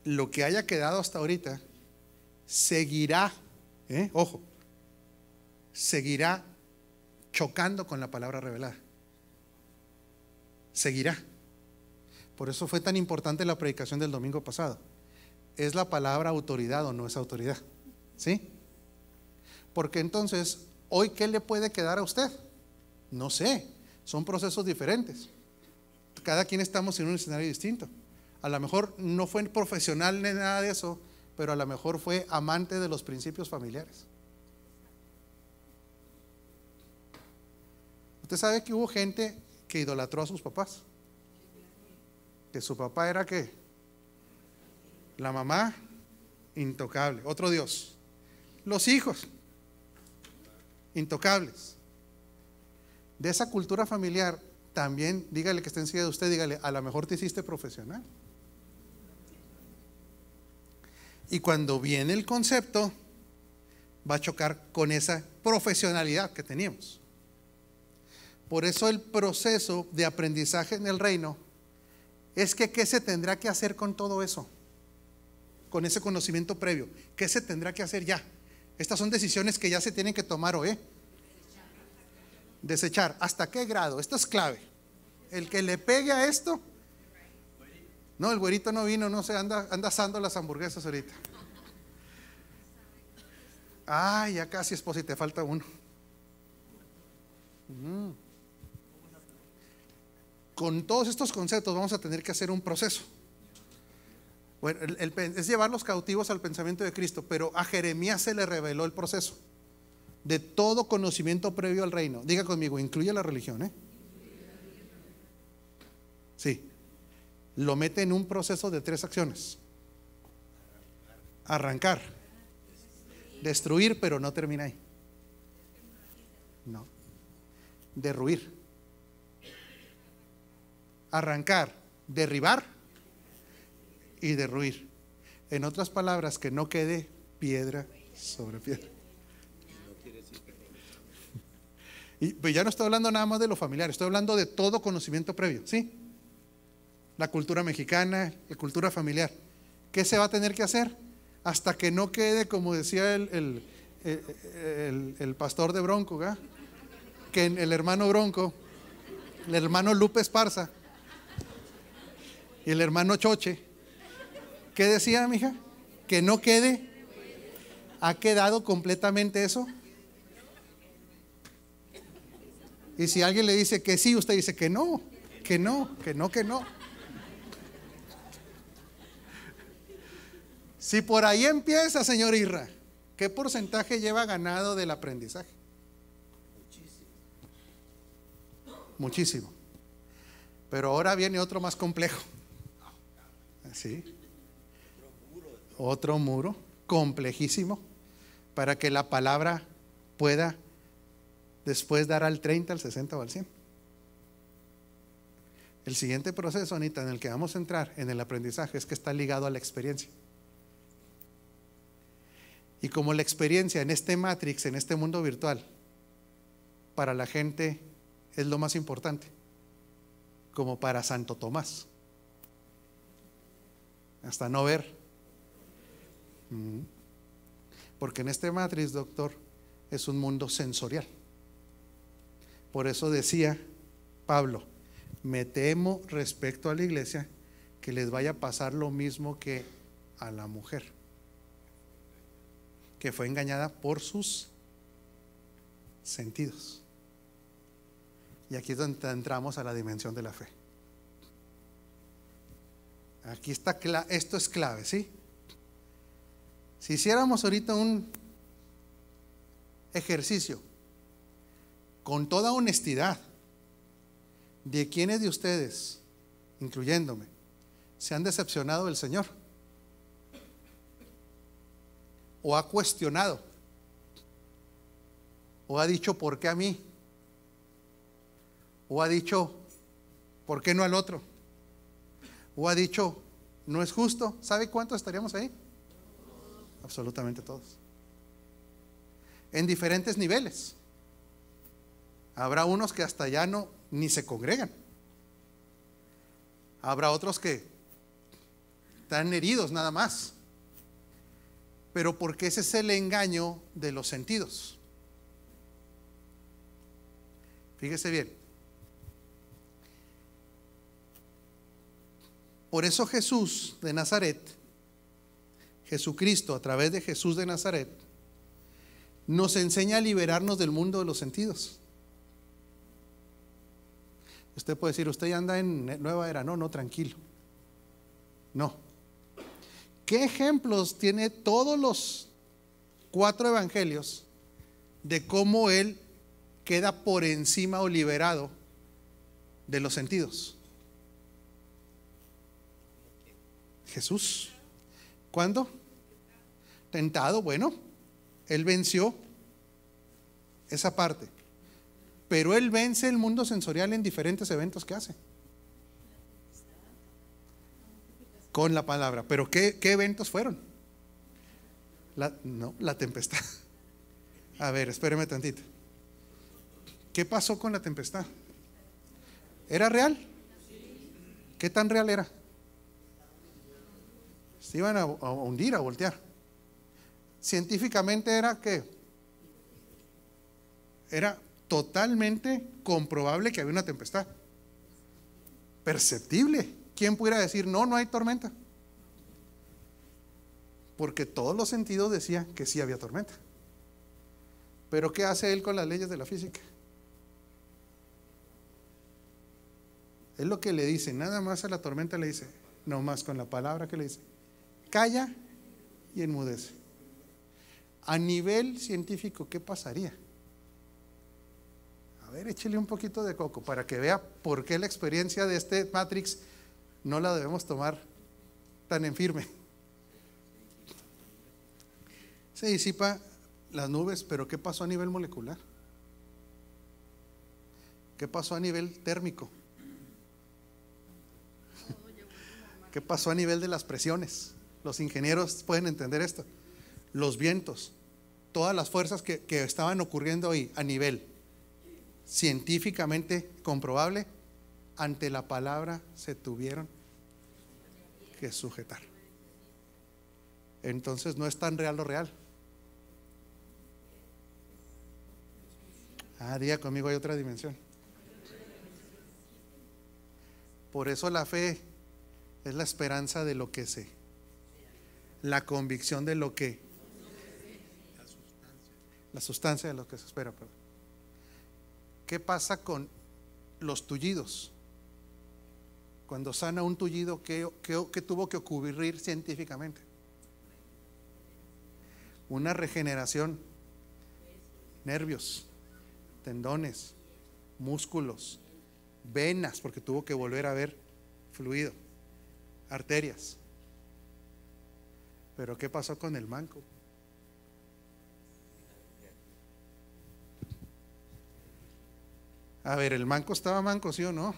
lo que haya quedado hasta ahorita seguirá, ojo, seguirá chocando con la palabra revelada. Seguirá. Por eso fue tan importante la predicación del domingo pasado. ¿Es la palabra autoridad o no es autoridad? ¿Sí? Porque entonces, ¿hoy qué le puede quedar a usted? No sé, son procesos diferentes. Cada quien estamos en un escenario distinto. A lo mejor no fue profesional ni nada de eso, pero a lo mejor fue amante de los principios familiares. Usted sabe que hubo gente que idolatró a sus papás. Que su papá era ¿qué? La mamá, intocable, otro Dios. Los hijos, intocables. De esa cultura familiar, también dígale que está enseguida de usted, dígale, a lo mejor te hiciste profesional. Y cuando viene el concepto, va a chocar con esa profesionalidad que teníamos. Por eso el proceso de aprendizaje en el reino es que ¿qué se tendrá que hacer con todo eso? Con ese conocimiento previo. ¿Qué se tendrá que hacer ya? Estas son decisiones que ya se tienen que tomar hoy. Desechar. ¿Hasta qué grado? Esto es clave. El que le pegue a esto. No, el güerito no vino, no sé, anda asando las hamburguesas ahorita. Ay, ya casi, esposa, y te falta uno. Con todos estos conceptos vamos a tener que hacer un proceso. Bueno, es llevar los cautivos al pensamiento de Cristo, pero a Jeremías se le reveló el proceso de todo conocimiento previo al reino. Diga conmigo, incluye la religión, ¿eh? Sí. Lo mete en un proceso de 3 acciones. Arrancar, destruir, pero no termina ahí. No. Derruir. Arrancar, derribar y derruir. En otras palabras, que no quede piedra sobre piedra. Y pues ya no estoy hablando nada más de lo familiar, estoy hablando de todo conocimiento previo, ¿sí? La cultura mexicana, la cultura familiar. ¿Qué se va a tener que hacer? Hasta que no quede, como decía el pastor de Bronco, ¿verdad? Que el hermano Bronco, el hermano Lupe Esparza y el hermano Choche, ¿qué decía, mija? Que no quede. ¿Ha quedado completamente eso? Y si alguien le dice que sí, usted dice que no, que no, que no, que no. Si por ahí empieza, señor Irra, ¿qué porcentaje lleva ganado del aprendizaje? Muchísimo. Pero ahora viene otro más complejo. ¿Sí? Otro muro complejísimo para que la palabra pueda después dar al 30, al 60 o al 100. El siguiente proceso, Anita, en el que vamos a entrar en el aprendizaje es que está ligado a la experiencia. Y como la experiencia en este Matrix, en este mundo virtual, para la gente es lo más importante, como para Santo Tomás, hasta no ver. Porque en este Matrix, doctor, es un mundo sensorial. Por eso decía Pablo, me temo respecto a la iglesia que les vaya a pasar lo mismo que a la mujer, que fue engañada por sus sentidos. Y aquí es donde entramos a la dimensión de la fe. Aquí está, esto es clave, ¿sí? Si hiciéramos ahorita un ejercicio con toda honestidad de quiénes de ustedes, incluyéndome, se han decepcionado del Señor o ha cuestionado o ha dicho ¿por qué a mí? O ha dicho ¿por qué no al otro? O ha dicho no es justo. ¿Sabe cuántos estaríamos ahí? Absolutamente todos. En diferentes niveles. Habrá unos que hasta ya no ni se congregan. Habrá otros que están heridos nada más. Pero porque ese es el engaño de los sentidos. Fíjese bien. Por eso Jesús de Nazaret, Jesucristo a través de Jesús de Nazaret, nos enseña a liberarnos del mundo de los sentidos. Usted puede decir, usted ya anda en nueva era. No, no, tranquilo. No. ¿Qué ejemplos tiene todos los 4 evangelios de cómo Él queda por encima o liberado de los sentidos? Jesús. ¿Cuándo? Tentado, bueno, Él venció esa parte. Pero Él vence el mundo sensorial en diferentes eventos que hace. Con la palabra. ¿Pero qué eventos fueron? La tempestad. A ver, espéreme tantito. ¿Qué pasó con la tempestad? ¿Era real? ¿Qué tan real era? Se iban a hundir, a voltear. Científicamente era que era totalmente comprobable que había una tempestad. Perceptible. ¿Quién pudiera decir no, no hay tormenta? Porque todos los sentidos decían que sí había tormenta. Pero ¿qué hace él con las leyes de la física? Es lo que le dice, nada más a la tormenta le dice, no más con la palabra que le dice, calla y enmudece. A nivel científico, ¿qué pasaría? A ver, échele un poquito de coco para que vea por qué la experiencia de este Matrix no la debemos tomar tan en firme. Se disipa las nubes, pero ¿qué pasó a nivel molecular? ¿Qué pasó a nivel térmico? ¿Qué pasó a nivel de las presiones? Los ingenieros pueden entender esto. Los vientos, todas las fuerzas que estaban ocurriendo ahí a nivel científicamente comprobable, ante la palabra se tuvieron que sujetar. Entonces no es tan real lo real. Diga conmigo, hay otra dimensión. Por eso la fe es la esperanza de lo que sé, la convicción de lo que, la sustancia de lo que se espera. ¿Qué pasa con los tullidos? Cuando sana un tullido, ¿qué tuvo que ocurrir científicamente? Una regeneración, nervios, tendones, músculos, venas, porque tuvo que volver a ver fluido, arterias. Pero ¿qué pasó con el manco? A ver, ¿el manco estaba manco, sí o no?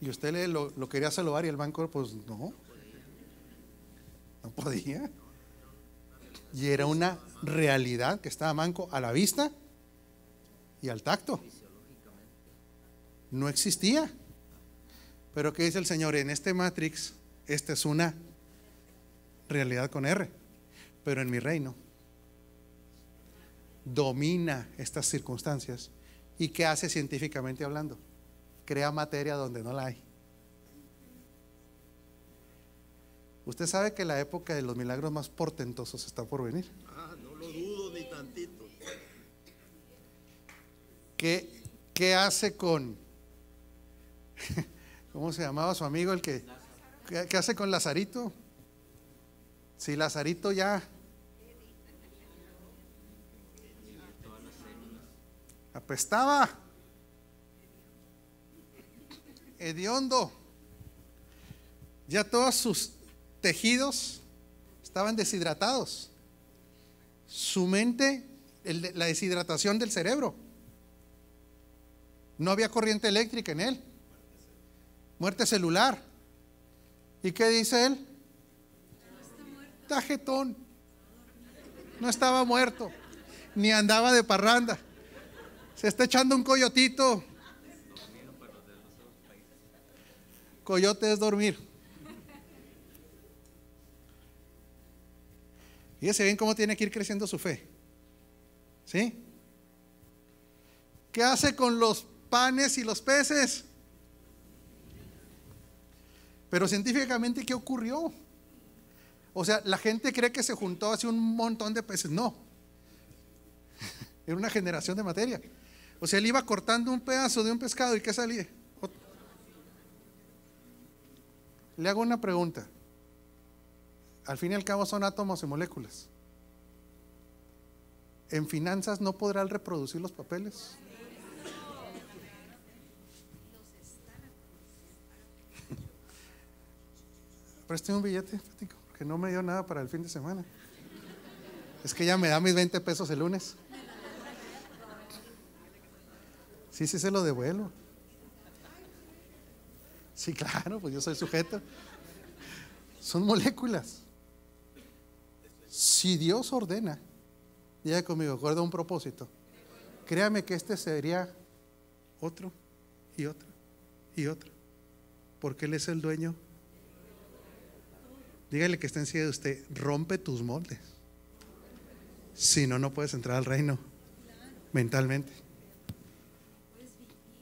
Y usted lo quería salvar y el manco pues no podía. Y era una realidad que estaba manco a la vista y al tacto. No existía. Pero ¿qué dice el Señor? En este Matrix, esta es una realidad con R, pero en mi reino domina estas circunstancias. ¿Y qué hace científicamente hablando? Crea materia donde no la hay. Usted sabe que la época de los milagros más portentosos está por venir. No lo dudo ni tantito. ¿Qué hace con ¿cómo se llamaba su amigo? ¿Qué hace con Lazarito? Si Lazarito ya apestaba, hediondo, ya todos sus tejidos estaban deshidratados, su mente, la deshidratación del cerebro, no había corriente eléctrica en él, muerte celular. ¿Y qué dice él? Está jetón, no estaba muerto, ni andaba de parranda, se está echando un coyotito. Coyote es dormir. Fíjese bien cómo tiene que ir creciendo su fe. ¿Sí? ¿Qué hace con los panes y los peces? Pero científicamente, ¿qué ocurrió? O sea, la gente cree que se juntó así un montón de peces. No. Era una generación de materia. O sea, él iba cortando un pedazo de un pescado y ¿qué salía? Le hago una pregunta. Al fin y al cabo son átomos y moléculas. ¿En finanzas no podrá él reproducir los papeles? Présteme un billete, que no me dio nada para el fin de semana. Es que ya me da mis 20 pesos el lunes. Sí, se lo devuelvo. Sí, claro, pues yo soy sujeto. Son moléculas. Si Dios ordena, diga conmigo, acuerdo a un propósito, créame que este sería otro y otro y otro, porque Él es el dueño Dígale que está encima de usted, rompe tus moldes. Si no, no puedes entrar al reino mentalmente.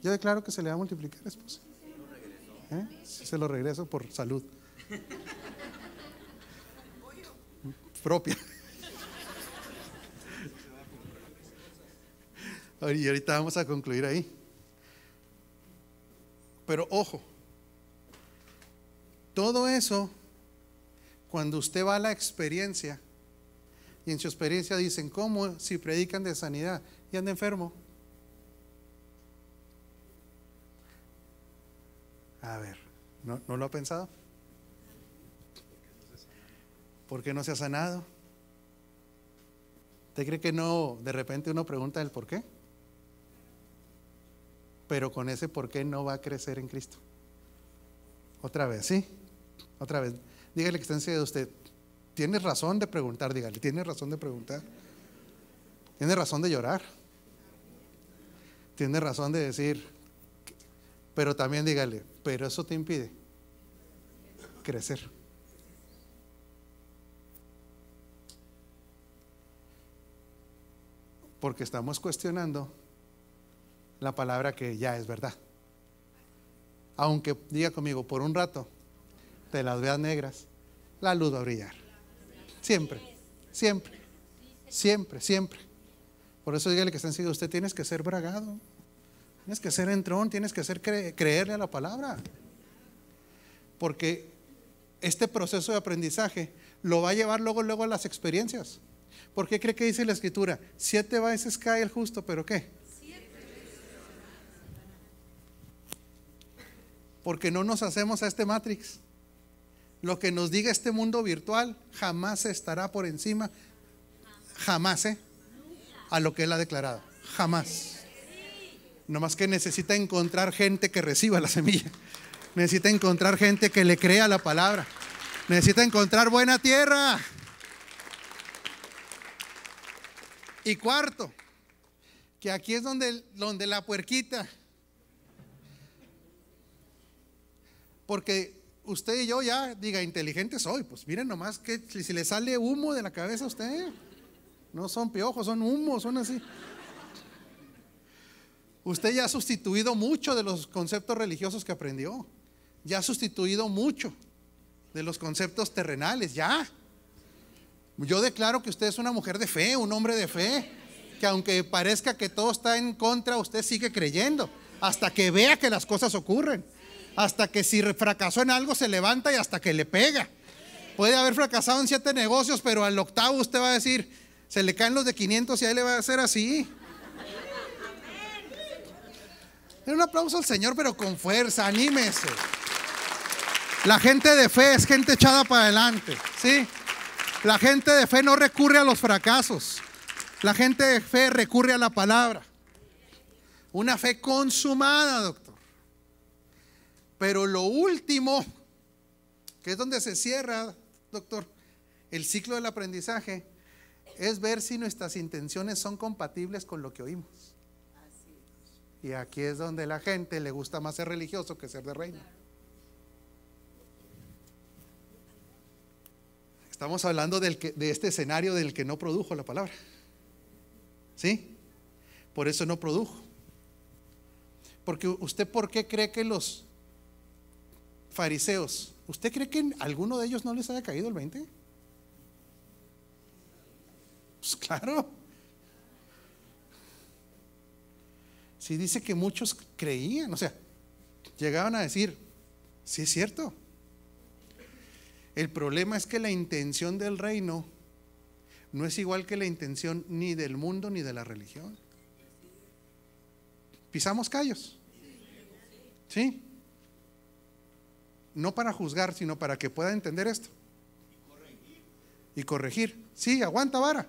Yo declaro que se le va a multiplicar, esposa. Si se lo regreso por salud propia. Y ahorita vamos a concluir ahí. Pero ojo, todo eso, cuando usted va a la experiencia, y en su experiencia dicen, ¿cómo si predican de sanidad y anda enfermo? A ver, ¿no lo ha pensado? ¿Por qué no se ha sanado? ¿Usted cree que no, de repente uno pregunta el por qué? Pero con ese por qué no va a crecer en Cristo. Otra vez, ¿sí? Otra vez. Dígale que está encima de usted. Tienes razón de preguntar, dígale. Tienes razón de preguntar. Tienes razón de llorar. Tienes razón de decir. Pero también dígale, pero eso te impide crecer. Porque estamos cuestionando la palabra que ya es verdad. Aunque diga conmigo, por un rato te las veas negras, la luz va a brillar. Siempre, siempre, siempre, siempre. Por eso dígale que está encima de usted, tienes que ser bragado, tienes que ser entrón, tienes que ser creerle a la palabra. Porque este proceso de aprendizaje lo va a llevar luego a las experiencias. ¿Por qué cree que dice la Escritura? 7 veces cae el justo, ¿pero qué? Porque no nos hacemos a este Matrix. Lo que nos diga este mundo virtual jamás estará por encima, jamás, a lo que Él ha declarado. Jamás. Nomás que necesita encontrar gente que reciba la semilla. Necesita encontrar gente que le crea la palabra. Necesita encontrar buena tierra. Y cuarto, que aquí es donde la puerquita. Porque usted y yo ya, diga, inteligente soy. Pues miren nomás que si le sale humo de la cabeza a usted. No son piojos, son humos, son así. Usted ya ha sustituido mucho de los conceptos religiosos que aprendió. Ya ha sustituido mucho de los conceptos terrenales, ya. Yo declaro que usted es una mujer de fe, un hombre de fe, que aunque parezca que todo está en contra, usted sigue creyendo hasta que vea que las cosas ocurren, hasta que si fracasó en algo se levanta y hasta que le pega. Puede haber fracasado en 7 negocios, pero al octavo usted va a decir, se le caen los de 500 y ahí le va a hacer así. Un aplauso al Señor, pero con fuerza, anímese. La gente de fe es gente echada para adelante, ¿sí? La gente de fe no recurre a los fracasos. La gente de fe recurre a la palabra. Una fe consumada, doctor. Pero lo último, que es donde se cierra, doctor, el ciclo del aprendizaje, es ver si nuestras intenciones son compatibles con lo que oímos. Y aquí es donde la gente le gusta más ser religioso que ser de reino. Estamos hablando de este escenario del que no produjo la palabra. ¿Sí? Por eso no produjo. Porque usted, ¿por qué cree que los fariseos, usted cree que en alguno de ellos no les haya caído el 20? Pues claro. Si dice que muchos creían, o sea, llegaban a decir, sí es cierto. El problema es que la intención del reino no es igual que la intención ni del mundo ni de la religión. Pisamos callos, ¿sí? No para juzgar, sino para que pueda entender esto y corregir. Sí, aguanta vara.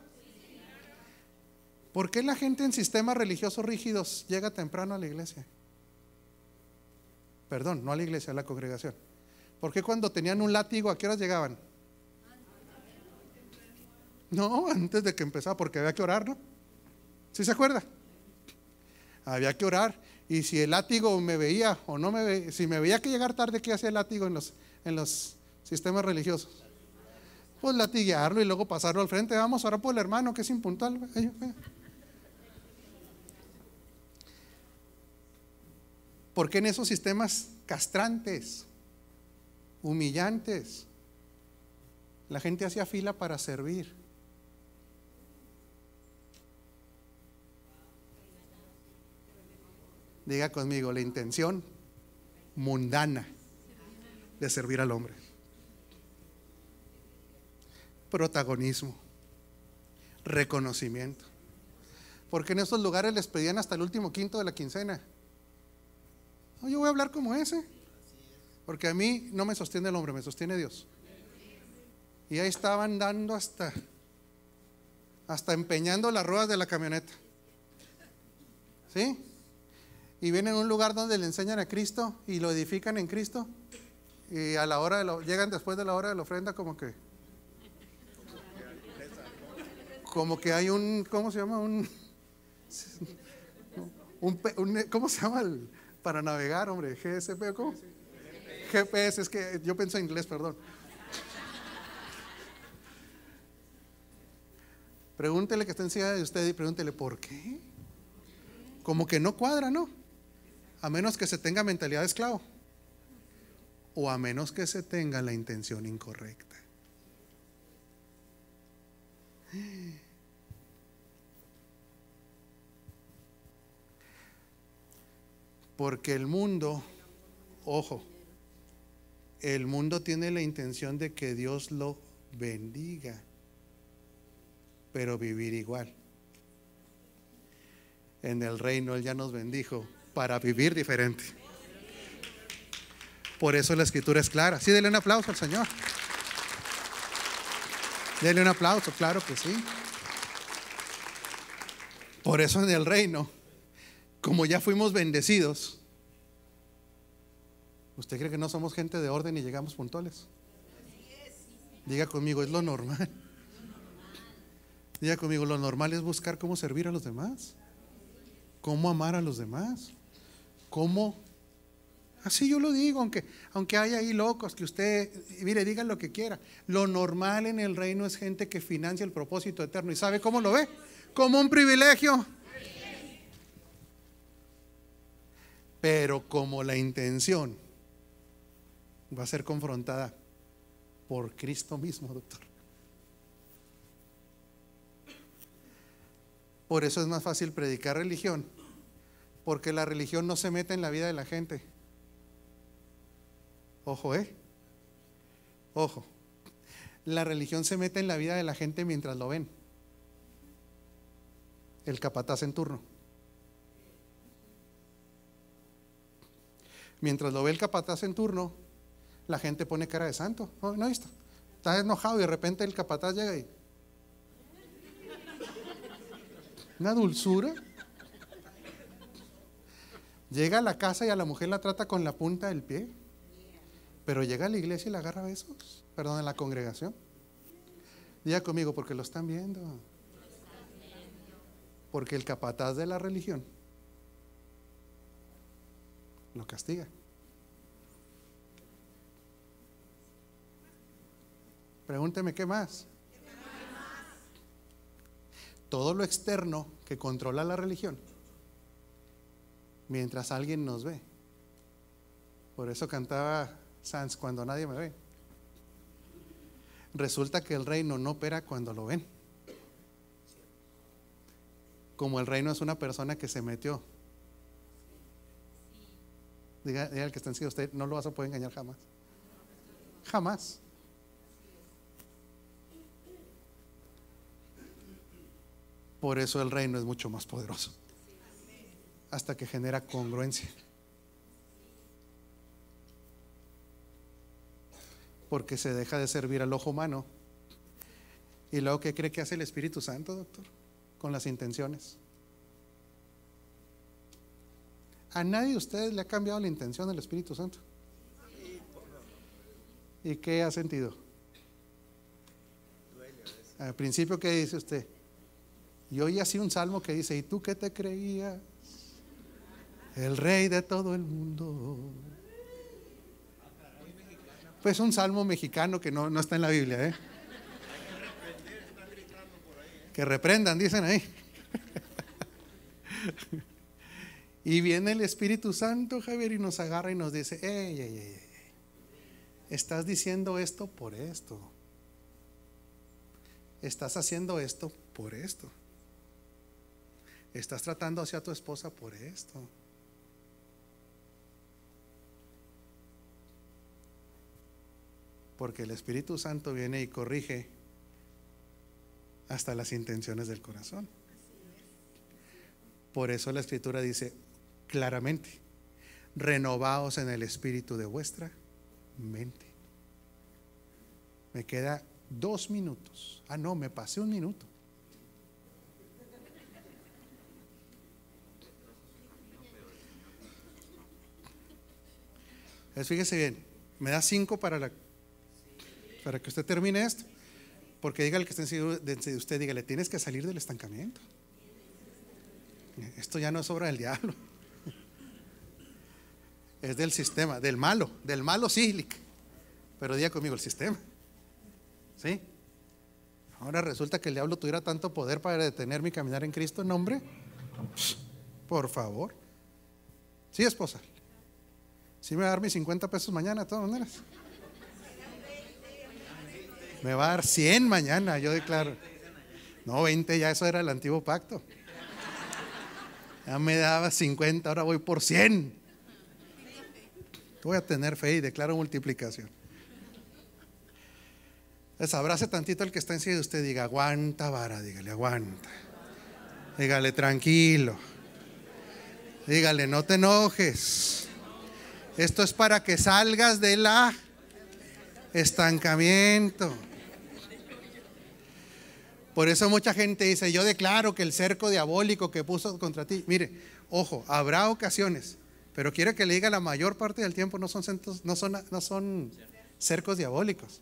¿Por qué la gente en sistemas religiosos rígidos llega temprano a la iglesia? Perdón, no a la iglesia, a la congregación. ¿Por qué cuando tenían un látigo, a qué horas llegaban? No, antes de que empezara, porque había que orar, ¿no? ¿Sí se acuerda? Había que orar. Y si el látigo me veía o no me veía, si me veía que llegar tarde, ¿qué hacía el látigo en los sistemas religiosos? Pues latiguearlo y luego pasarlo al frente. Vamos ahora por el hermano que es impuntual. ¿Por qué en esos sistemas castrantes, humillantes, la gente hacía fila para servir? Diga conmigo, la intención mundana de servir al hombre. Protagonismo, reconocimiento. Porque en estos lugares les pedían hasta el último quinto de la quincena. No, yo voy a hablar como ese, porque a mí no me sostiene el hombre, me sostiene Dios. Y ahí estaban dando hasta empeñando las ruedas de la camioneta. ¿Sí? Y vienen a un lugar donde le enseñan a Cristo y lo edifican en Cristo. Y a la hora llegan después de la hora de la ofrenda como que hay un, ¿cómo se llama? ¿Cómo se llama para navegar, hombre? ¿GSP o cómo? GPS, es que yo pienso en inglés, perdón. Pregúntele que está encima de usted y pregúntele ¿por qué? Como que no cuadra, ¿no? A menos que se tenga mentalidad de esclavo, o a menos que se tenga la intención incorrecta. Porque el mundo, ojo, el mundo tiene la intención de que Dios lo bendiga, pero vivir igual. En el reino Él ya nos bendijo para vivir diferente. Por eso la escritura es clara. Sí, denle un aplauso al Señor. Denle un aplauso, claro que sí. Por eso en el reino, como ya fuimos bendecidos, ¿usted cree que no somos gente de orden y llegamos puntuales? Diga conmigo, es lo normal. Diga conmigo, lo normal es buscar cómo servir a los demás, cómo amar a los demás, cómo, así yo lo digo, aunque haya ahí locos que usted, mire, digan lo que quiera. Lo normal en el reino es gente que financia el propósito eterno. ¿Y sabe cómo lo ve? Como un privilegio. Pero como la intención va a ser confrontada por Cristo mismo, doctor. Por eso es más fácil predicar religión, porque la religión no se mete en la vida de la gente. Ojo, ojo. La religión se mete en la vida de la gente mientras lo ven. El capataz en turno. Mientras lo ve el capataz en turno, la gente pone cara de santo. ¿No visto? Está enojado y de repente el capataz llega y una dulzura. Llega a la casa y a la mujer la trata con la punta del pie. Pero llega a la iglesia y la agarra a besos. Perdón, en la congregación. Diga conmigo, porque lo están viendo. Porque el capataz de la religión lo castiga. Pregúnteme, ¿qué más? Todo lo externo que controla la religión, mientras alguien nos ve. Por eso cantaba Sanz, cuando nadie me ve. Resulta que el reino no opera cuando lo ven. Como el reino es una persona que se metió. Diga al que está encima de usted, no lo vas a poder engañar jamás. Jamás. Por eso el reino es mucho más poderoso. Hasta que genera congruencia. Porque se deja de servir al ojo humano. ¿Y luego qué cree que hace el Espíritu Santo, doctor? Con las intenciones. A nadie de ustedes le ha cambiado la intención del Espíritu Santo. ¿Y qué ha sentido? Al principio, ¿qué dice usted? Y oí así un salmo que dice: ¿y tú qué te creías? El rey de todo el mundo. Pues un salmo mexicano que no está en la Biblia, Que reprendan, dicen ahí. Y viene el Espíritu Santo, Javier, y nos agarra y nos dice: ey, estás diciendo esto por esto. Estás haciendo esto por esto. Estás tratando hacia tu esposa por esto. Porque el Espíritu Santo viene y corrige hasta las intenciones del corazón. Por eso la Escritura dice claramente: renovaos en el espíritu de vuestra mente. Me queda 2 minutos. No, me pasé 1 minuto. Fíjese bien, me da 5 para que usted termine esto. Porque dígale que está de usted, dígale: tienes que salir del estancamiento. Esto ya no es obra del diablo. Es del sistema, del malo sí. Pero diga conmigo: el sistema. ¿Sí? Ahora resulta que el diablo tuviera tanto poder para detener mi caminar en Cristo. No, hombre. Por favor. Sí, esposa. Sí, me va a dar mis 50 pesos mañana, de todas maneras. Me va a dar 100 mañana, yo declaro. No, 20, ya eso era el antiguo pacto. Ya me daba 50, ahora voy por 100. Voy a tener fe y declaro multiplicación. Entonces, abrace tantito al que está encima de usted, diga: aguanta, vara, dígale: aguanta. Dígale: tranquilo. Dígale: no te enojes. Esto es para que salgas de la estancamiento. Por eso mucha gente dice: yo declaro que el cerco diabólico que puso contra ti. Mire, ojo, habrá ocasiones, pero quiero que le diga: la mayor parte del tiempo no son cercos diabólicos.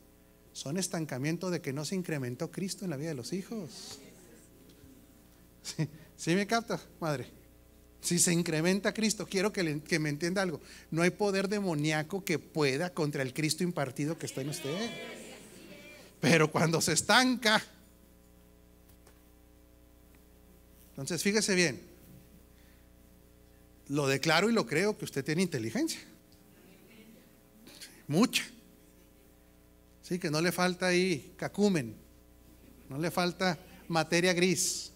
Son estancamiento de que no se incrementó Cristo en la vida de los hijos. ¿Sí me capta, madre? Si se incrementa Cristo, quiero que me entienda algo: no hay poder demoníaco que pueda contra el Cristo impartido que está en usted. Pero cuando se estanca, entonces fíjese bien, lo declaro y lo creo que usted tiene inteligencia, mucha. Sí, que no le falta ahí cacumen, no le falta materia gris.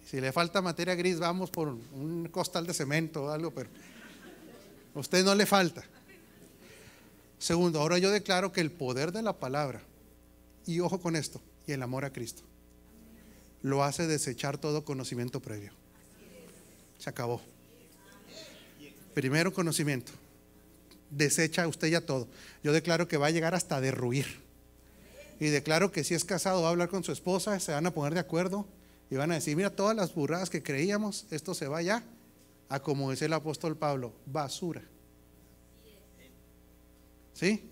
Si le falta materia gris, vamos por un costal de cemento o algo, pero a usted no le falta. Segundo, ahora yo declaro que el poder de la palabra, y ojo con esto, y el amor a Cristo, lo hace desechar todo conocimiento previo. Se acabó. Primero conocimiento. Desecha usted ya todo. Yo declaro que va a llegar hasta derruir. Y declaro que si es casado, va a hablar con su esposa, se van a poner de acuerdo y van a decir: mira, todas las burradas que creíamos, esto se va ya a, como dice el apóstol Pablo, basura. ¿Sí?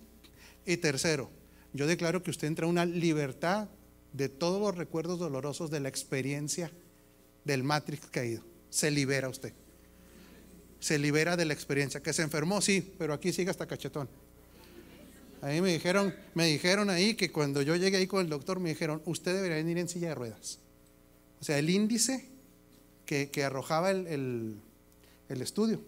Y tercero, yo declaro que usted entra en una libertad de todos los recuerdos dolorosos de la experiencia del Matrix caído. Se libera usted. Se libera de la experiencia. Que se enfermó, sí, pero aquí sigue hasta cachetón. Ahí me dijeron ahí que cuando yo llegué ahí con el doctor, me dijeron: usted debería venir en silla de ruedas. O sea, el índice que arrojaba el estudio,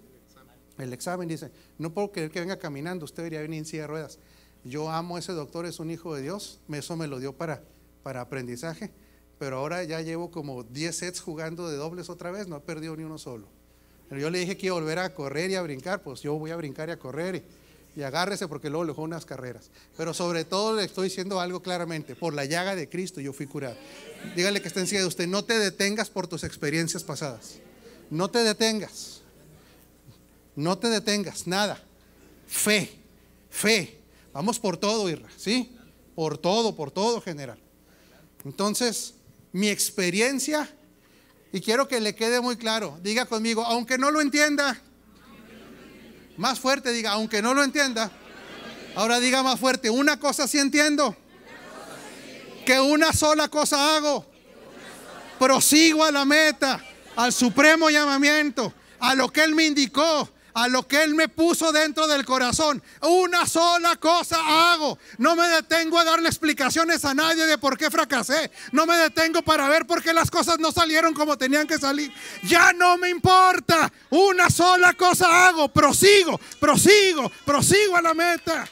el examen, dice: no puedo creer que venga caminando, usted debería venir en silla de ruedas. Yo amo a ese doctor, es un hijo de Dios. Eso me lo dio para aprendizaje. Pero ahora ya llevo como 10 sets jugando de dobles otra vez, no he perdido ni uno solo. Pero yo le dije que iba a volver a correr y a brincar, pues yo voy a brincar y a correr y agárrese, porque luego le juego unas carreras. Pero sobre todo le estoy diciendo algo claramente: por la llaga de Cristo yo fui curado. Dígale que está encima de usted: no te detengas por tus experiencias pasadas. No te detengas. No te detengas, nada. Fe. Vamos por todo, Irra, ¿sí? Por todo, general. Entonces, mi experiencia, y quiero que le quede muy claro, diga conmigo: aunque no lo entienda. Más fuerte, diga: aunque no lo entienda. Ahora diga más fuerte: una cosa sí entiendo, que una sola cosa hago, prosigo a la meta, al supremo llamamiento, a lo que Él me indicó, a lo que Él me puso dentro del corazón. Una sola cosa hago. No me detengo a darle explicaciones a nadie de por qué fracasé. No me detengo para ver por qué las cosas no salieron como tenían que salir. Ya no me importa. Una sola cosa hago. Prosigo a la meta.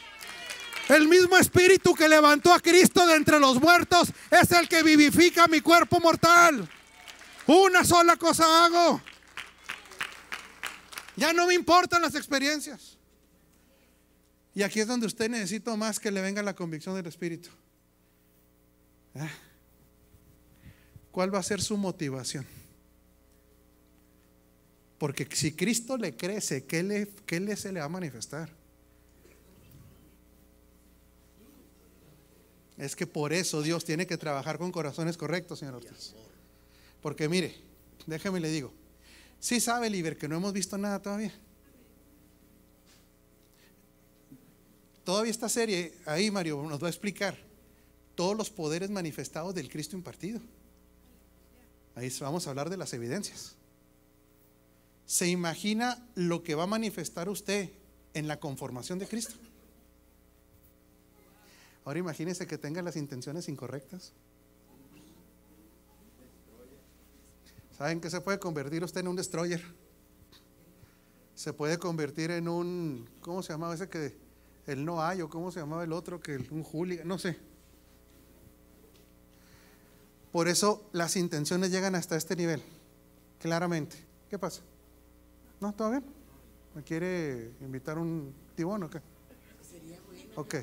El mismo Espíritu que levantó a Cristo de entre los muertos es el que vivifica mi cuerpo mortal. Una sola cosa hago. Ya no me importan las experiencias. Y aquí es donde usted necesita más que le venga la convicción del Espíritu. ¿Cuál va a ser su motivación? Porque si Cristo le crece, ¿qué se le va a manifestar? Es que por eso Dios tiene que trabajar con corazones correctos, señor Ortiz. Porque mire, déjeme le digo, sí sabe, Liber, que no hemos visto nada todavía. Todavía esta serie, ahí Mario nos va a explicar todos los poderes manifestados del Cristo impartido. Ahí vamos a hablar de las evidencias. ¿Se imagina lo que va a manifestar usted en la conformación de Cristo? Ahora imagínese que tenga las intenciones incorrectas. ¿Saben que se puede convertir usted en un destroyer? Se puede convertir en un, ¿cómo se llamaba ese que el no hay? O ¿cómo se llamaba el otro? Que un hooligan, no sé. Por eso las intenciones llegan hasta este nivel, claramente. ¿Qué pasa? ¿No? ¿Todo bien? ¿Me quiere invitar un tibón o qué? Ok.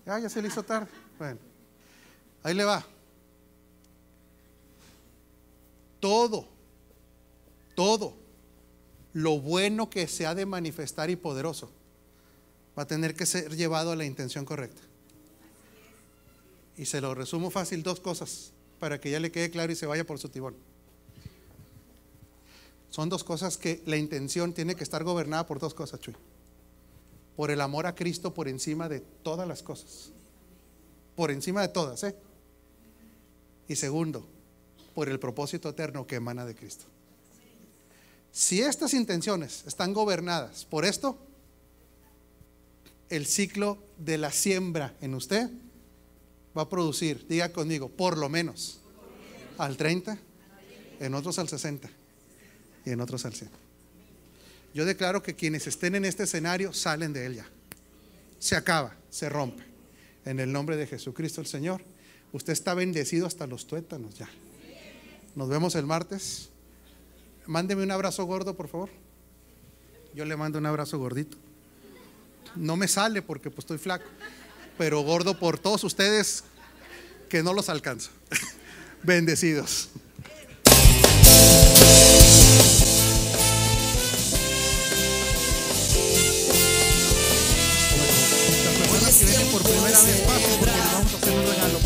Ya se le hizo tarde. Bueno, ahí le va. Todo lo bueno que se ha de manifestar y poderoso va a tener que ser llevado a la intención correcta. Y se lo resumo fácil, 2 cosas para que ya le quede claro y se vaya por su tibón. Son 2 cosas que la intención tiene que estar gobernada por 2 cosas, Chuy. Por el amor a Cristo por encima de todas las cosas. Por encima de todas, Y segundo, por el propósito eterno que emana de Cristo. Si estas intenciones están gobernadas por esto, el ciclo de la siembra en usted va a producir, diga conmigo, por lo menos al 30, en otros al 60 y en otros al 100. Yo declaro que quienes estén en este escenario salen de él ya. Se acaba, se rompe. En el nombre de Jesucristo el Señor. Usted está bendecido hasta los tuétanos ya. Nos vemos el martes. Mándeme un abrazo gordo, por favor. Yo le mando un abrazo gordito. No me sale porque pues estoy flaco, pero gordo por todos ustedes que no los alcanzo. Bendecidos. Las personas que vienen por primera vez pasen porque les vamos a hacer un regalo.